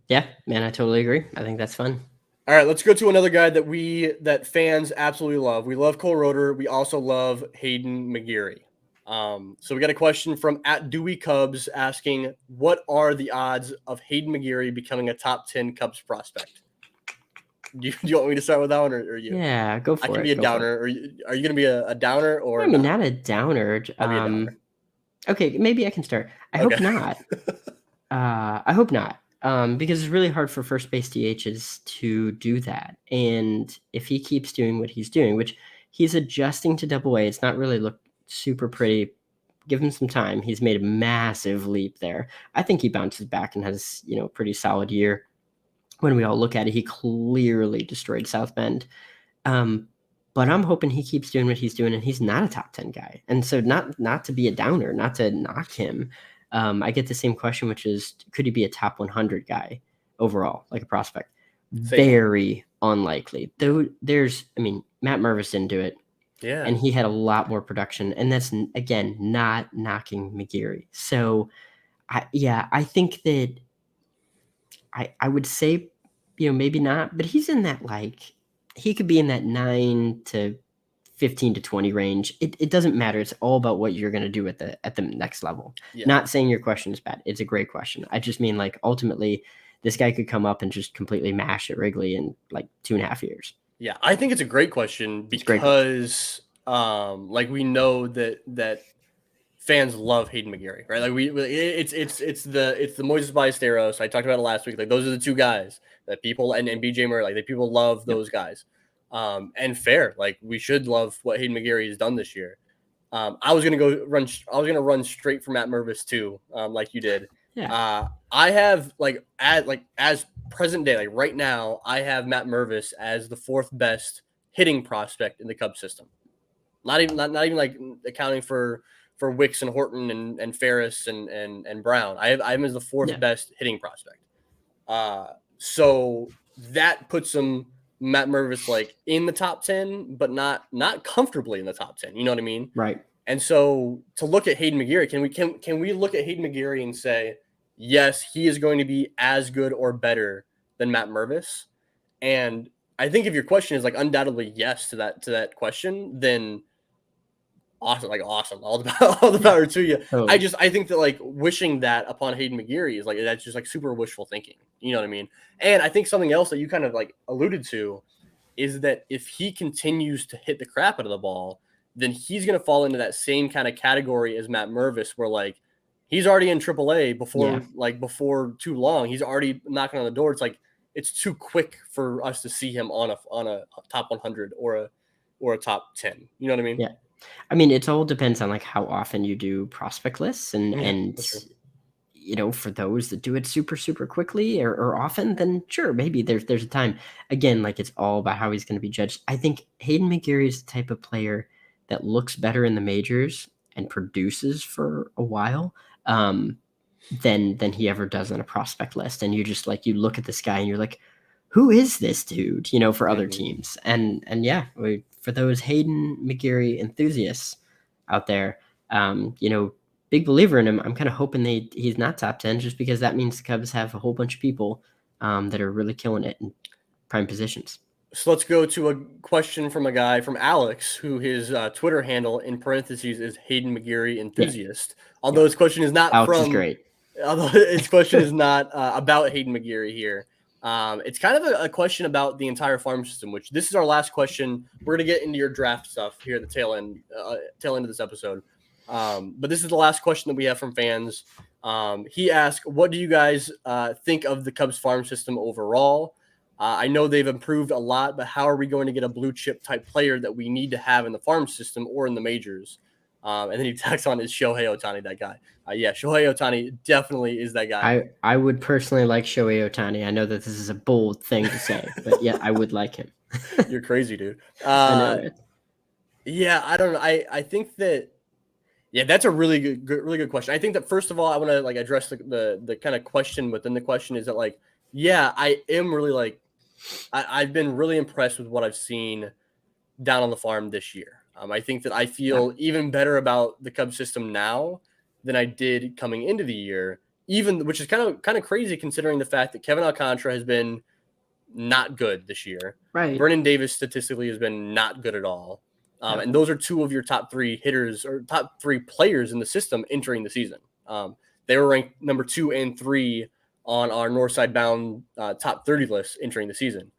Yeah, man, I totally agree. I think that's fun. All right, let's go to another guy that fans absolutely love. We love Cole Roeder. We also love Haydn McGeary. So we got a question from at Dewey Cubs asking, what are the odds of Haydn McGeary becoming a top 10 Cubs prospect? Do you want me to start with that one or you? Yeah, go I for can be it, a go for it. downer. Are you going to be a downer or I mean, not? not a downer, I'll be a downer. okay, maybe I can start. I Okay. hope not. I hope not, because it's really hard for first base DHs to do that, and if he keeps doing what he's doing, which he's adjusting to Double A, it's not really looked super pretty. Give him some time. He's made a massive leap there. I think he bounces back and has, a pretty solid year. When we all look at it, he clearly destroyed South Bend. Um, but I'm hoping he keeps doing what he's doing, and he's not a top 10 guy. And so not to be a downer, not to knock him. I get the same question, which is, could he be a top 100 guy overall, like a prospect? Same here. Very unlikely. Though I mean, Matt Mervis didn't do it, Yeah. and he had a lot more production. And that's again not knocking McGeary. So I think that I would say, maybe not, but he's in that like he could be in that 9 to 15 to 20 range. It doesn't matter. It's all about what you're going to do at the next level. Yeah. Not saying your question is bad. It's a great question. I just mean like ultimately this guy could come up and just completely mash at Wrigley in like 2.5 years. Yeah, I think it's a great question because like we know that fans love Haydn McGeary, right? Like it's the Moises Ballesteros. I talked about it last week. Like those are the two guys that people and BJ Murray, like that people love those guys. And fair, like we should love what Haydn McGeary has done this year. I was gonna run straight for Matt Mervis too, like you did. Yeah. I have as present day, like right now, I have Matt Mervis as the fourth best hitting prospect in the Cubs system. Not even like accounting for Wicks and Horton and Ferris and Brown. I have him as the fourth best hitting prospect. So that puts him Matt Mervis like in the top 10, but not comfortably in the top 10. You know what I mean? Right. And so to look at Haydn McGeary, can we look at Haydn McGeary and say, yes, he is going to be as good or better than Matt Mervis? And I think if your question is like undoubtedly yes to that question, then awesome. All the power to you. Totally. I think that like wishing that upon Haydn McGeary is like that's just like super wishful thinking. You know what I mean? And I think something else that you kind of like alluded to is that if he continues to hit the crap out of the ball, then he's going to fall into that same kind of category as Matt Mervis, where like he's already in AAA before too long. He's already knocking on the door. It's like it's too quick for us to see him on a top 100 or a top 10. You know what I mean? Yeah. I mean, it all depends on like how often you do prospect lists and you know, for those that do it super, super quickly or often, then sure, maybe there's a time. Again, like it's all about how he's going to be judged. I think Haydn McGeary is the type of player that looks better in the majors and produces for a while than he ever does on a prospect list. And you just like you look at this guy and you're like, who is this dude? You know, for other teams. And yeah, for those Haydn McGeary enthusiasts out there, you know, big believer in him. I'm kind of hoping he's not top 10 just because that means the Cubs have a whole bunch of people that are really killing it in prime positions. So let's go to a question from a guy from Alex, who his Twitter handle in parentheses is Haydn McGeary enthusiast. Yeah. Although his question is not Alex is great. Although his question is not about Haydn McGeary here. It's kind of a question about the entire farm system, which this is our last question. We're going to get into your draft stuff here at the tail end of this episode. But this is the last question that we have from fans. He asked, what do you guys think of the Cubs farm system overall? I know they've improved a lot, but how are we going to get a blue chip type player that we need to have in the farm system or in the majors? And then he tags on is Shohei Ohtani, that guy. Yeah, Shohei Ohtani definitely is that guy. I would personally like Shohei Ohtani. I know that this is a bold thing to say, but yeah, I would like him. You're crazy, dude. I know it. Yeah, I don't know. I think that that's a really good question. I think that first of all, I want to like address the kind of question within the question is that like, yeah, I am really like, I've been really impressed with what I've seen down on the farm this year. I think that I feel even better about the Cubs system now than I did coming into the year, which is kind of crazy considering the fact that Kevin Alcantara has been not good this year. Right. Brennan Davis statistically has been not good at all. And those are two of your top three hitters or top three players in the system entering the season. They were ranked number 2 and 3 on our Northside Bound top 30 list entering the season.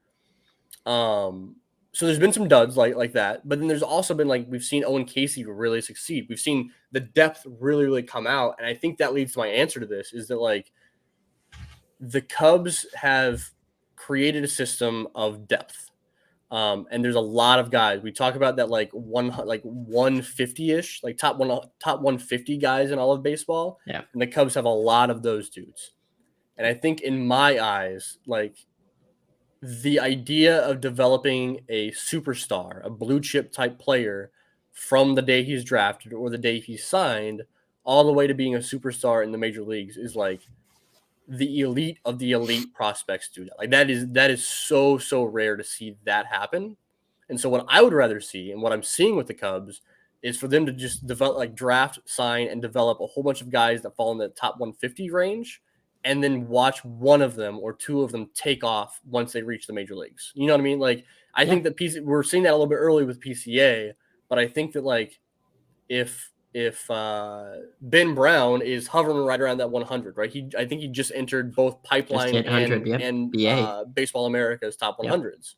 So there's been some duds like that, but then there's also been like we've seen Owen Casey really succeed. We've seen the depth really come out, and I think that leads to my answer to this is that like the Cubs have created a system of depth, and there's a lot of guys. We talk about that like 150-ish, like top 150 guys in all of baseball. Yeah, and the Cubs have a lot of those dudes, and I think in my eyes, like the idea of developing a superstar, a blue chip type player from the day he's drafted or the day he's signed all the way to being a superstar in the major leagues is like the elite of the elite prospects do that. Like that is so rare to see that happen. And so what I would rather see and what I'm seeing with the Cubs is for them to just develop, like draft, sign, and develop a whole bunch of guys that fall in the top 150 range and then watch one of them or two of them take off once they reach the major leagues. You know what I mean? Like, I think that we're seeing that a little bit early with PCA, but I think that like if Ben Brown is hovering right around that 100, right? I think he just entered both Pipeline hit 100, and BA. Baseball America's top 100s.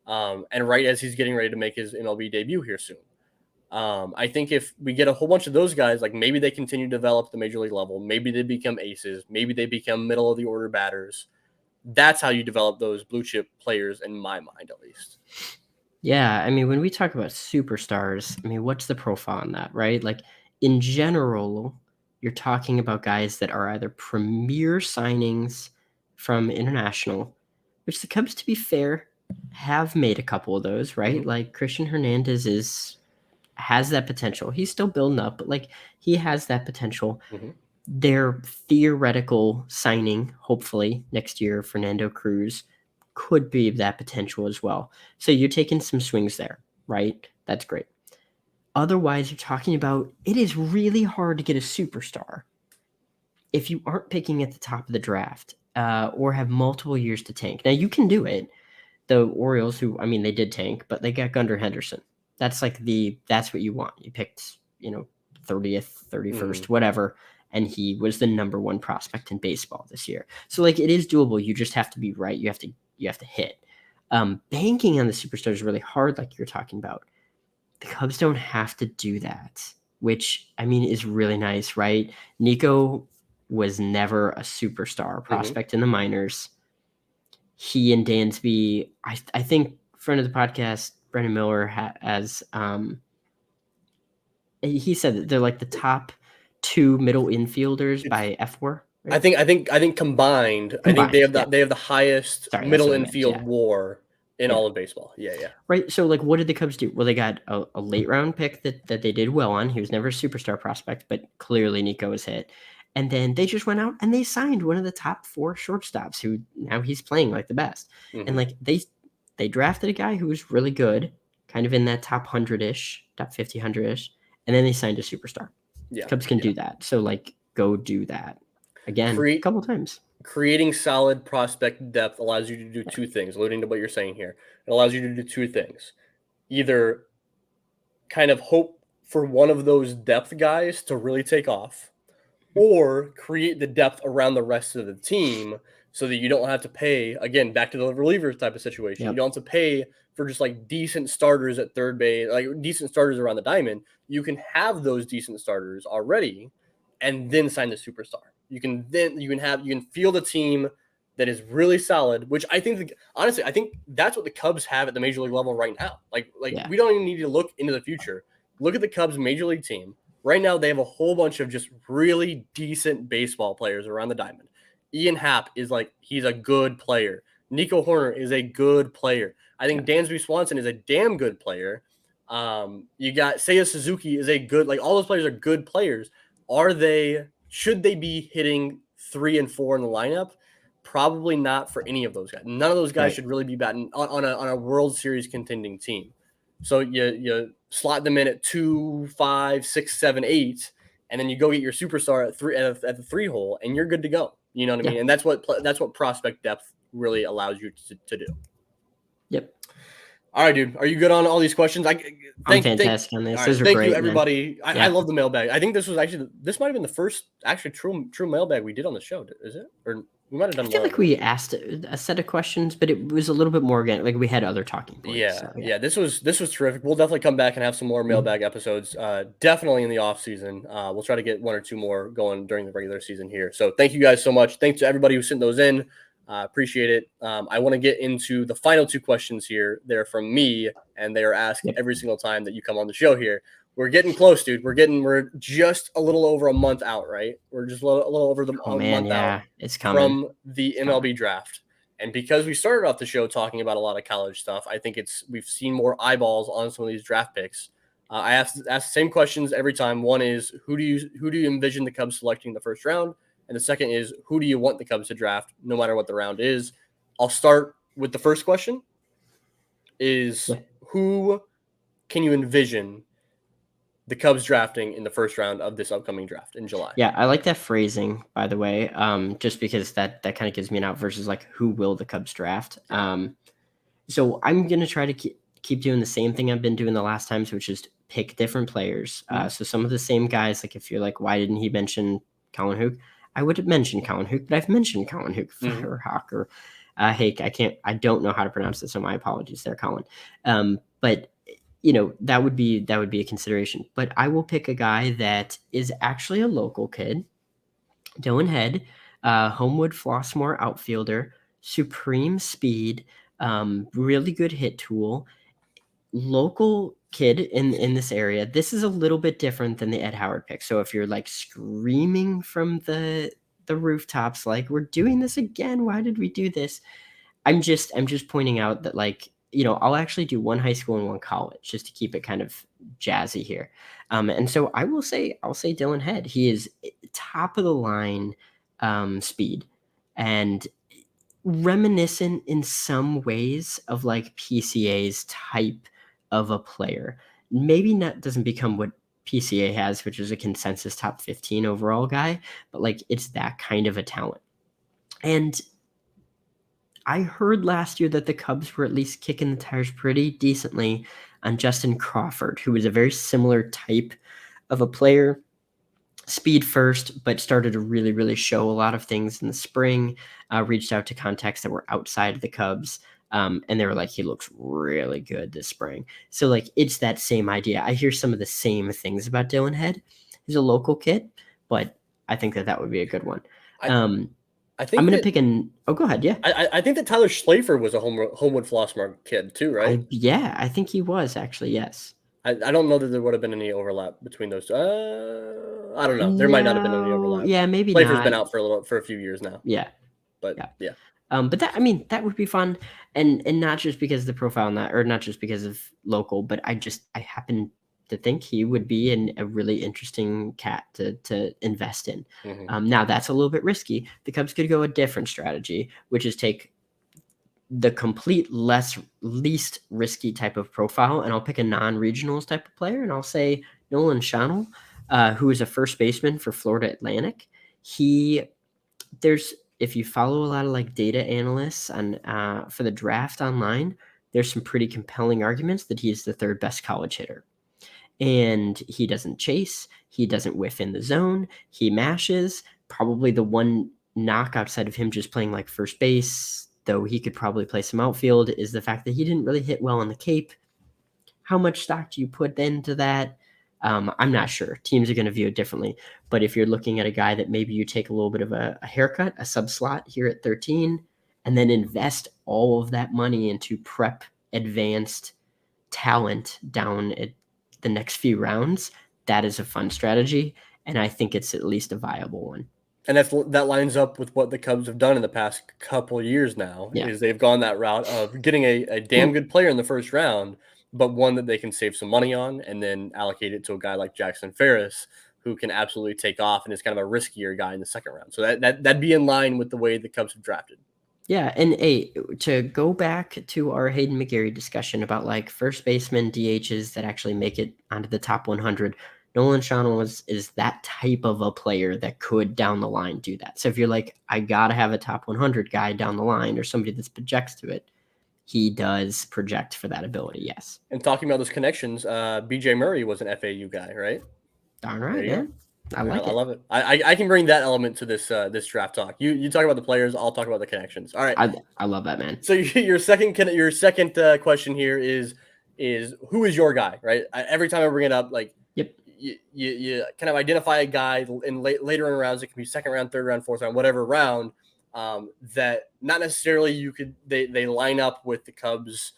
And right as he's getting ready to make his MLB debut here soon. I think if we get a whole bunch of those guys, like maybe they continue to develop the major league level, maybe they become aces, maybe they become middle of the order batters. That's how you develop those blue chip players, in my mind, at least. Yeah, I mean, when we talk about superstars, I mean, what's the profile on that, right? Like, in general, you're talking about guys that are either premier signings from international, which the Cubs, to be fair, have made a couple of those, right? Like Christian Hernandez has that potential. He's still building up, but like he has that potential. Their theoretical signing, hopefully next year, Fernando Cruz, could be that potential as well. So you're taking some swings there, right? That's great. Otherwise, you're talking about it is really hard to get a superstar if you aren't picking at the top of the draft or have multiple years to tank. Now, you can do it. The Orioles, who, I mean, they did tank, but they got Gunnar Henderson. That's like that's what you want. You picked, 30th, 31st, whatever, and he was the number one prospect in baseball this year. So like it is doable. You just have to be right. You have to hit. Banking on the superstar is really hard, like you're talking about. The Cubs don't have to do that, which I mean is really nice, right? Nico was never a superstar prospect in the minors. He and Dansby, I think friend of the podcast, Brendan Miller has he said that they're like the top two middle infielders by FWAR. Right? I think combined, I think they have the highest middle infield WAR in all of baseball. Yeah. Right. So like, what did the Cubs do? Well, they got a late round pick that they did well on. He was never a superstar prospect, but clearly Nico was hit. And then they just went out and they signed one of the top 4 shortstops who now he's playing like the best. And like they drafted a guy who was really good, kind of in that top 100-ish, top 50, 100-ish. And then they signed a superstar. Yeah. Cubs can do that. So like, go do that again a couple times. Creating solid prospect depth allows you to do two things, alluding to what you're saying here. It allows you to do two things. Either kind of hope for one of those depth guys to really take off, or create the depth around the rest of the team so that you don't have to pay, again, back to the relievers type of situation. You don't have to pay for just like decent starters at third base, like decent starters around the diamond. You can have those decent starters already and then sign the superstar. You can field a team that is really solid, which I think, honestly, I think that's what the Cubs have at the major league level right now. We don't even need to look into the future. Look at the Cubs major league team. Right now, they have a whole bunch of just really decent baseball players around the diamond. Ian Happ he's a good player. Nico Horner is a good player. I think Dansby Swanson is a damn good player. You got Seiya Suzuki is a good, all those players are good players. Should they be hitting 3 and 4 in the lineup? Probably not for any of those guys. None of those guys should really be batting on a World Series contending team. So you slot them in at 2, 5, 6, 7, 8, and then you go get your superstar at the 3 hole, and you're good to go. You know what I mean? And that's what prospect depth really allows you to do. Yep. All right, dude. Are you good on all these questions? I'm fantastic on this. Those are thank great, you, everybody. I love the mailbag. I think this might have been the first actually true mailbag we did on the show. Is it? Or we might have done. I feel like we asked a set of questions, but it was a little bit more again. Like we had other talking points. Yeah. This was terrific. We'll definitely come back and have some more mailbag episodes. Definitely in the off season. We'll try to get 1 or 2 more going during the regular season here. So thank you guys so much. Thanks to everybody who sent those in. Appreciate it. I want to get into the final 2 questions here. They're from me, and they are asked every single time that you come on the show here. We're getting close, dude. We're just a little over a month out, right? We're just a little over a month out. It's coming from the MLB draft. And because we started off the show talking about a lot of college stuff, I think we've seen more eyeballs on some of these draft picks. I ask the same questions every time. One is who do you envision the Cubs selecting in the first round? And the second is who do you want the Cubs to draft no matter what the round is? I'll start with the first question is who can you envision the Cubs drafting in the first round of this upcoming draft in July. Yeah, I like that phrasing, by the way, just because that kind of gives me an out versus like who will the Cubs draft. So I'm gonna try to keep doing the same thing I've been doing the last times, which is pick different players. So some of the same guys, like if you're like, why didn't he mention Colin Hook? I would have mentioned Colin Hook, but I've mentioned Colin Hook for Hawk or Hake. I don't know how to pronounce it, so my apologies there, Colin. But that would be a consideration. But I will pick a guy that is actually a local kid, Dylan Head, Homewood Flossmoor outfielder, supreme speed, really good hit tool, local kid in this area. This is a little bit different than the Ed Howard pick. So if you're like screaming from the rooftops, like we're doing this again, why did we do this? I'm just pointing out that I'll actually do one high school and one college just to keep it kind of jazzy here. And so I'll say Dylan Head. He is top of the line speed and reminiscent in some ways of like PCA's type of a player. Maybe not doesn't become what PCA has, which is a consensus top 15 overall guy, but like it's that kind of a talent. And I heard last year that the Cubs were at least kicking the tires pretty decently on Justin Crawford, who was a very similar type of a player, speed first, but started to really, really show a lot of things in the spring, reached out to contacts that were outside of the Cubs, and they were like, he looks really good this spring. So, like, it's that same idea. I hear some of the same things about Dylan Head. He's a local kid, but I think that would be a good one. I think I'm going to pick oh, go ahead. Yeah. I think that Tyler Schlafer was a Homewood Flossmoor kid too, right? I think he was actually, yes. I don't know that there would have been any overlap between those two. I don't know. There might not have been any overlap. Yeah, maybe Schlafer's not. been out for a few years now. Yeah. But yeah. But that would be fun, and not just because of the profile on that, or not just because of local, but I happen to think he would be a really interesting cat to invest in. Now that's a little bit risky. The Cubs could go a different strategy, which is take the complete least risky type of profile, and I'll pick a non-regionals type of player, and I'll say Nolan Schonnel, who is a first baseman for Florida Atlantic. If you follow a lot of like data analysts on for the draft online, there's some pretty compelling arguments that he's the third best college hitter. And he doesn't chase, he doesn't whiff in the zone, he mashes. Probably the one knock outside of him just playing like first base, though he could probably play some outfield, is the fact that he didn't really hit well on the Cape. How much stock do you put into that? I'm not sure. Teams are going to view it differently. But if you're looking at a guy that maybe you take a little bit of a haircut, a sub slot here at 13, and then invest all of that money into prep advanced talent down at the next few rounds, that is a fun strategy. And I think it's at least a viable one. And that lines up with what the Cubs have done in the past couple of years now, is they've gone that route of getting a damn good player in the first round, but one that they can save some money on and then allocate it to a guy like Jackson Ferris, who can absolutely take off and is kind of a riskier guy in the second round. So that'd be in line with the way the Cubs have drafted. Yeah, and to go back to our Haydn McGeary discussion about like first baseman DHs that actually make it onto the top 100, Nolan Schonnel is that type of a player that could down the line do that. So if you're like, I gotta have a top 100 guy down the line or somebody that projects to it, he does project for that ability, yes. And talking about those connections, BJ Murray was an FAU guy, right? Darn right, man. I like it. I love it. I can bring that element to this draft talk. You talk about the players, I'll talk about the connections. All right. I love that, man. So your second question here is who is your guy, right? Every time I bring it up, like, yep. You kind of identify a guy in later in rounds. It can be second round, third round, fourth round, whatever round, that not necessarily they line up with the Cubs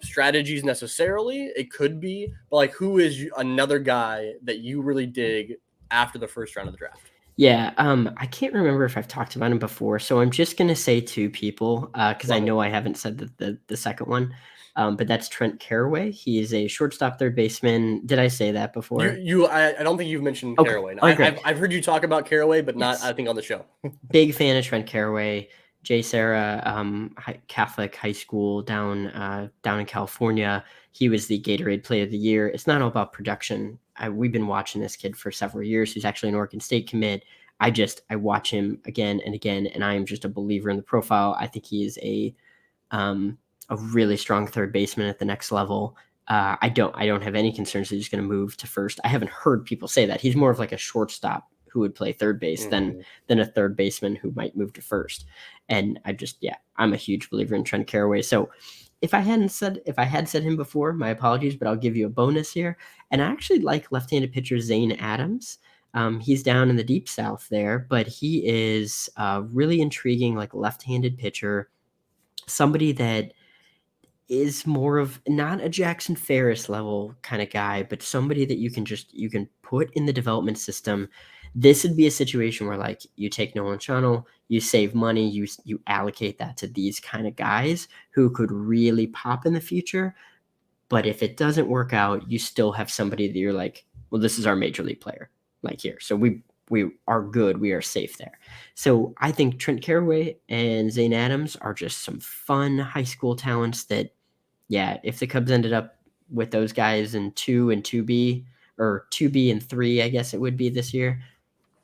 strategies necessarily. It could be, but like, who is another guy that you really dig after the first round of the draft? Yeah, I can't remember if I've talked about him before, so I'm just gonna say two people because I know I haven't said the second one. But that's Trent Caraway. He is a shortstop, third baseman. Did I say that before? I don't think you've mentioned Caraway. Okay. I've heard you talk about Caraway, but not, I think, on the show. Big fan of Trent Caraway. Jay Sarah, Catholic high school down in California. He was the Gatorade Player of the Year. It's not all about production. We've been watching this kid for several years. He's actually an Oregon State commit. I watch him again and again, and I am just a believer in the profile. I think he is a really strong third baseman at the next level. I don't have any concerns that he's going to move to first. I haven't heard people say that. He's more of like a shortstop who would play third base than a third baseman who might move to first. And I'm a huge believer in Trent Carraway. So if I had said him before, my apologies, but I'll give you a bonus here. And I actually like left-handed pitcher Zane Adams. He's down in the deep south there, but he is a really intriguing, like left-handed pitcher, somebody that is more of not a Jackson Ferris level kind of guy, but somebody that you can put in the development system. This would be a situation where like you take Nolan Channel, you save money, you allocate that to these kind of guys who could really pop in the future. But if it doesn't work out, you still have somebody that you're like, well, this is our major league player, like here. So we are good. We are safe there. So I think Trent Carraway and Zane Adams are just some fun high school talents that, yeah, if the Cubs ended up with those guys in 2 and 2B or 2B and 3, I guess it would be this year,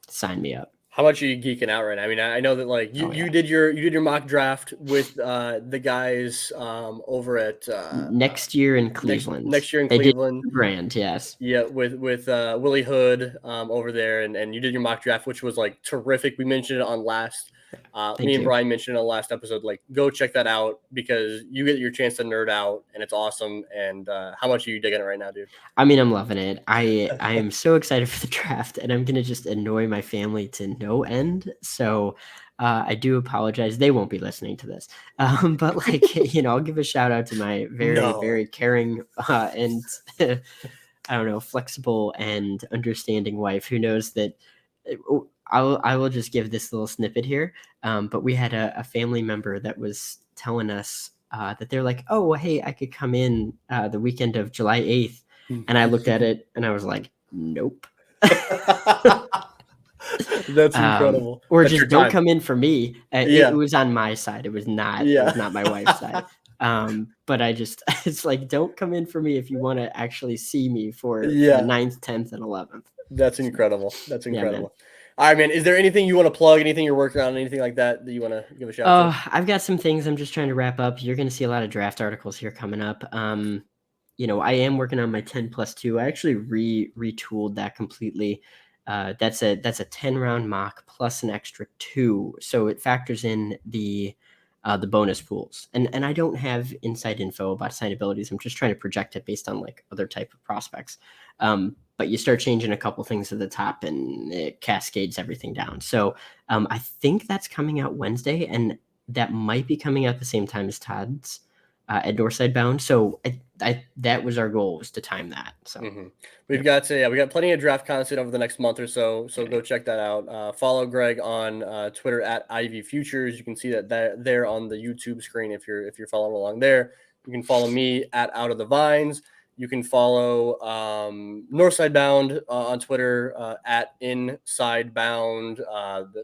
sign me up. How much are you geeking out right now? I mean, I know that like you did your mock draft with the guys over at next year in Cleveland. Next year in Cleveland. Brand, yes. Yeah, with Willie Hood over there, and you did your mock draft, which was like terrific. We mentioned it on last. Me and Brian mentioned it on the last episode. Like, go check that out because you get your chance to nerd out, and it's awesome. And how much are you digging it right now, dude? I mean, I'm loving it. I am so excited for the draft, and I'm gonna just annoy my family to no end. So I do apologize. They won't be listening to this, but like I'll give a shout out to my very caring and I don't know, flexible and understanding wife who knows that. I will just give this little snippet here. But we had a family member that was telling us that they're like, oh, well, hey, I could come in the weekend of July 8th. And I looked at it and I was like, nope. That's incredible. Or that's just don't come in for me. It was on my side. It was not my wife's side. But it's like, don't come in for me if you want to actually see me for the 9th, 10th, and 11th. That's incredible. That's incredible. All right, man. Is there anything you want to plug? Anything you're working on? Anything like that you want to give a shout out to? I've got some things I'm just trying to wrap up. You're going to see a lot of draft articles here coming up. I am working on my 10+2. I actually retooled that completely. That's a 10-round mock plus an extra 2, so it factors in the bonus pools. And I don't have inside info about assignabilities. I'm just trying to project it based on like other type of prospects. But you start changing a couple things at the top and it cascades everything down. So I think that's coming out Wednesday, and that might be coming out the same time as Todd's at Northside Bound. So that was our goal, was to time that. So we got plenty of draft content over the next month or so. So go check that out. Follow Greg on Twitter at Ivy Futures. You can see that there on the YouTube screen if you're following along there. You can follow me at Out of the Vines. You can follow Northside Bound on Twitter at Inside Bound.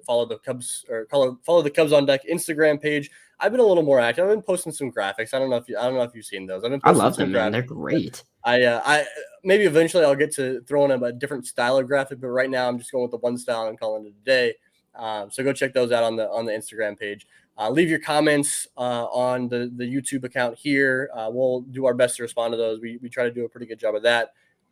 Follow the Cubs follow the Cubs on Deck Instagram page. I've been a little more active. I've been posting some graphics. I don't know if you've seen those. I love them, man. They're great. I maybe eventually I'll get to throwing a different style of graphic, but right now I'm just going with the one style and I'm calling it a day. So go check those out on the Instagram page. Leave your comments on the YouTube account here. We'll do our best to respond to those. We try to do a pretty good job of that.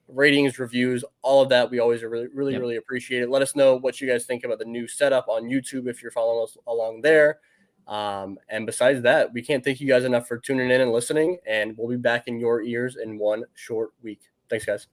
Ratings, reviews, all of that. We always really appreciate it. Let us know what you guys think about the new setup on YouTube if you're following us along there. And besides that, we can't thank you guys enough for tuning in and listening. And we'll be back in your ears in one short week. Thanks, guys.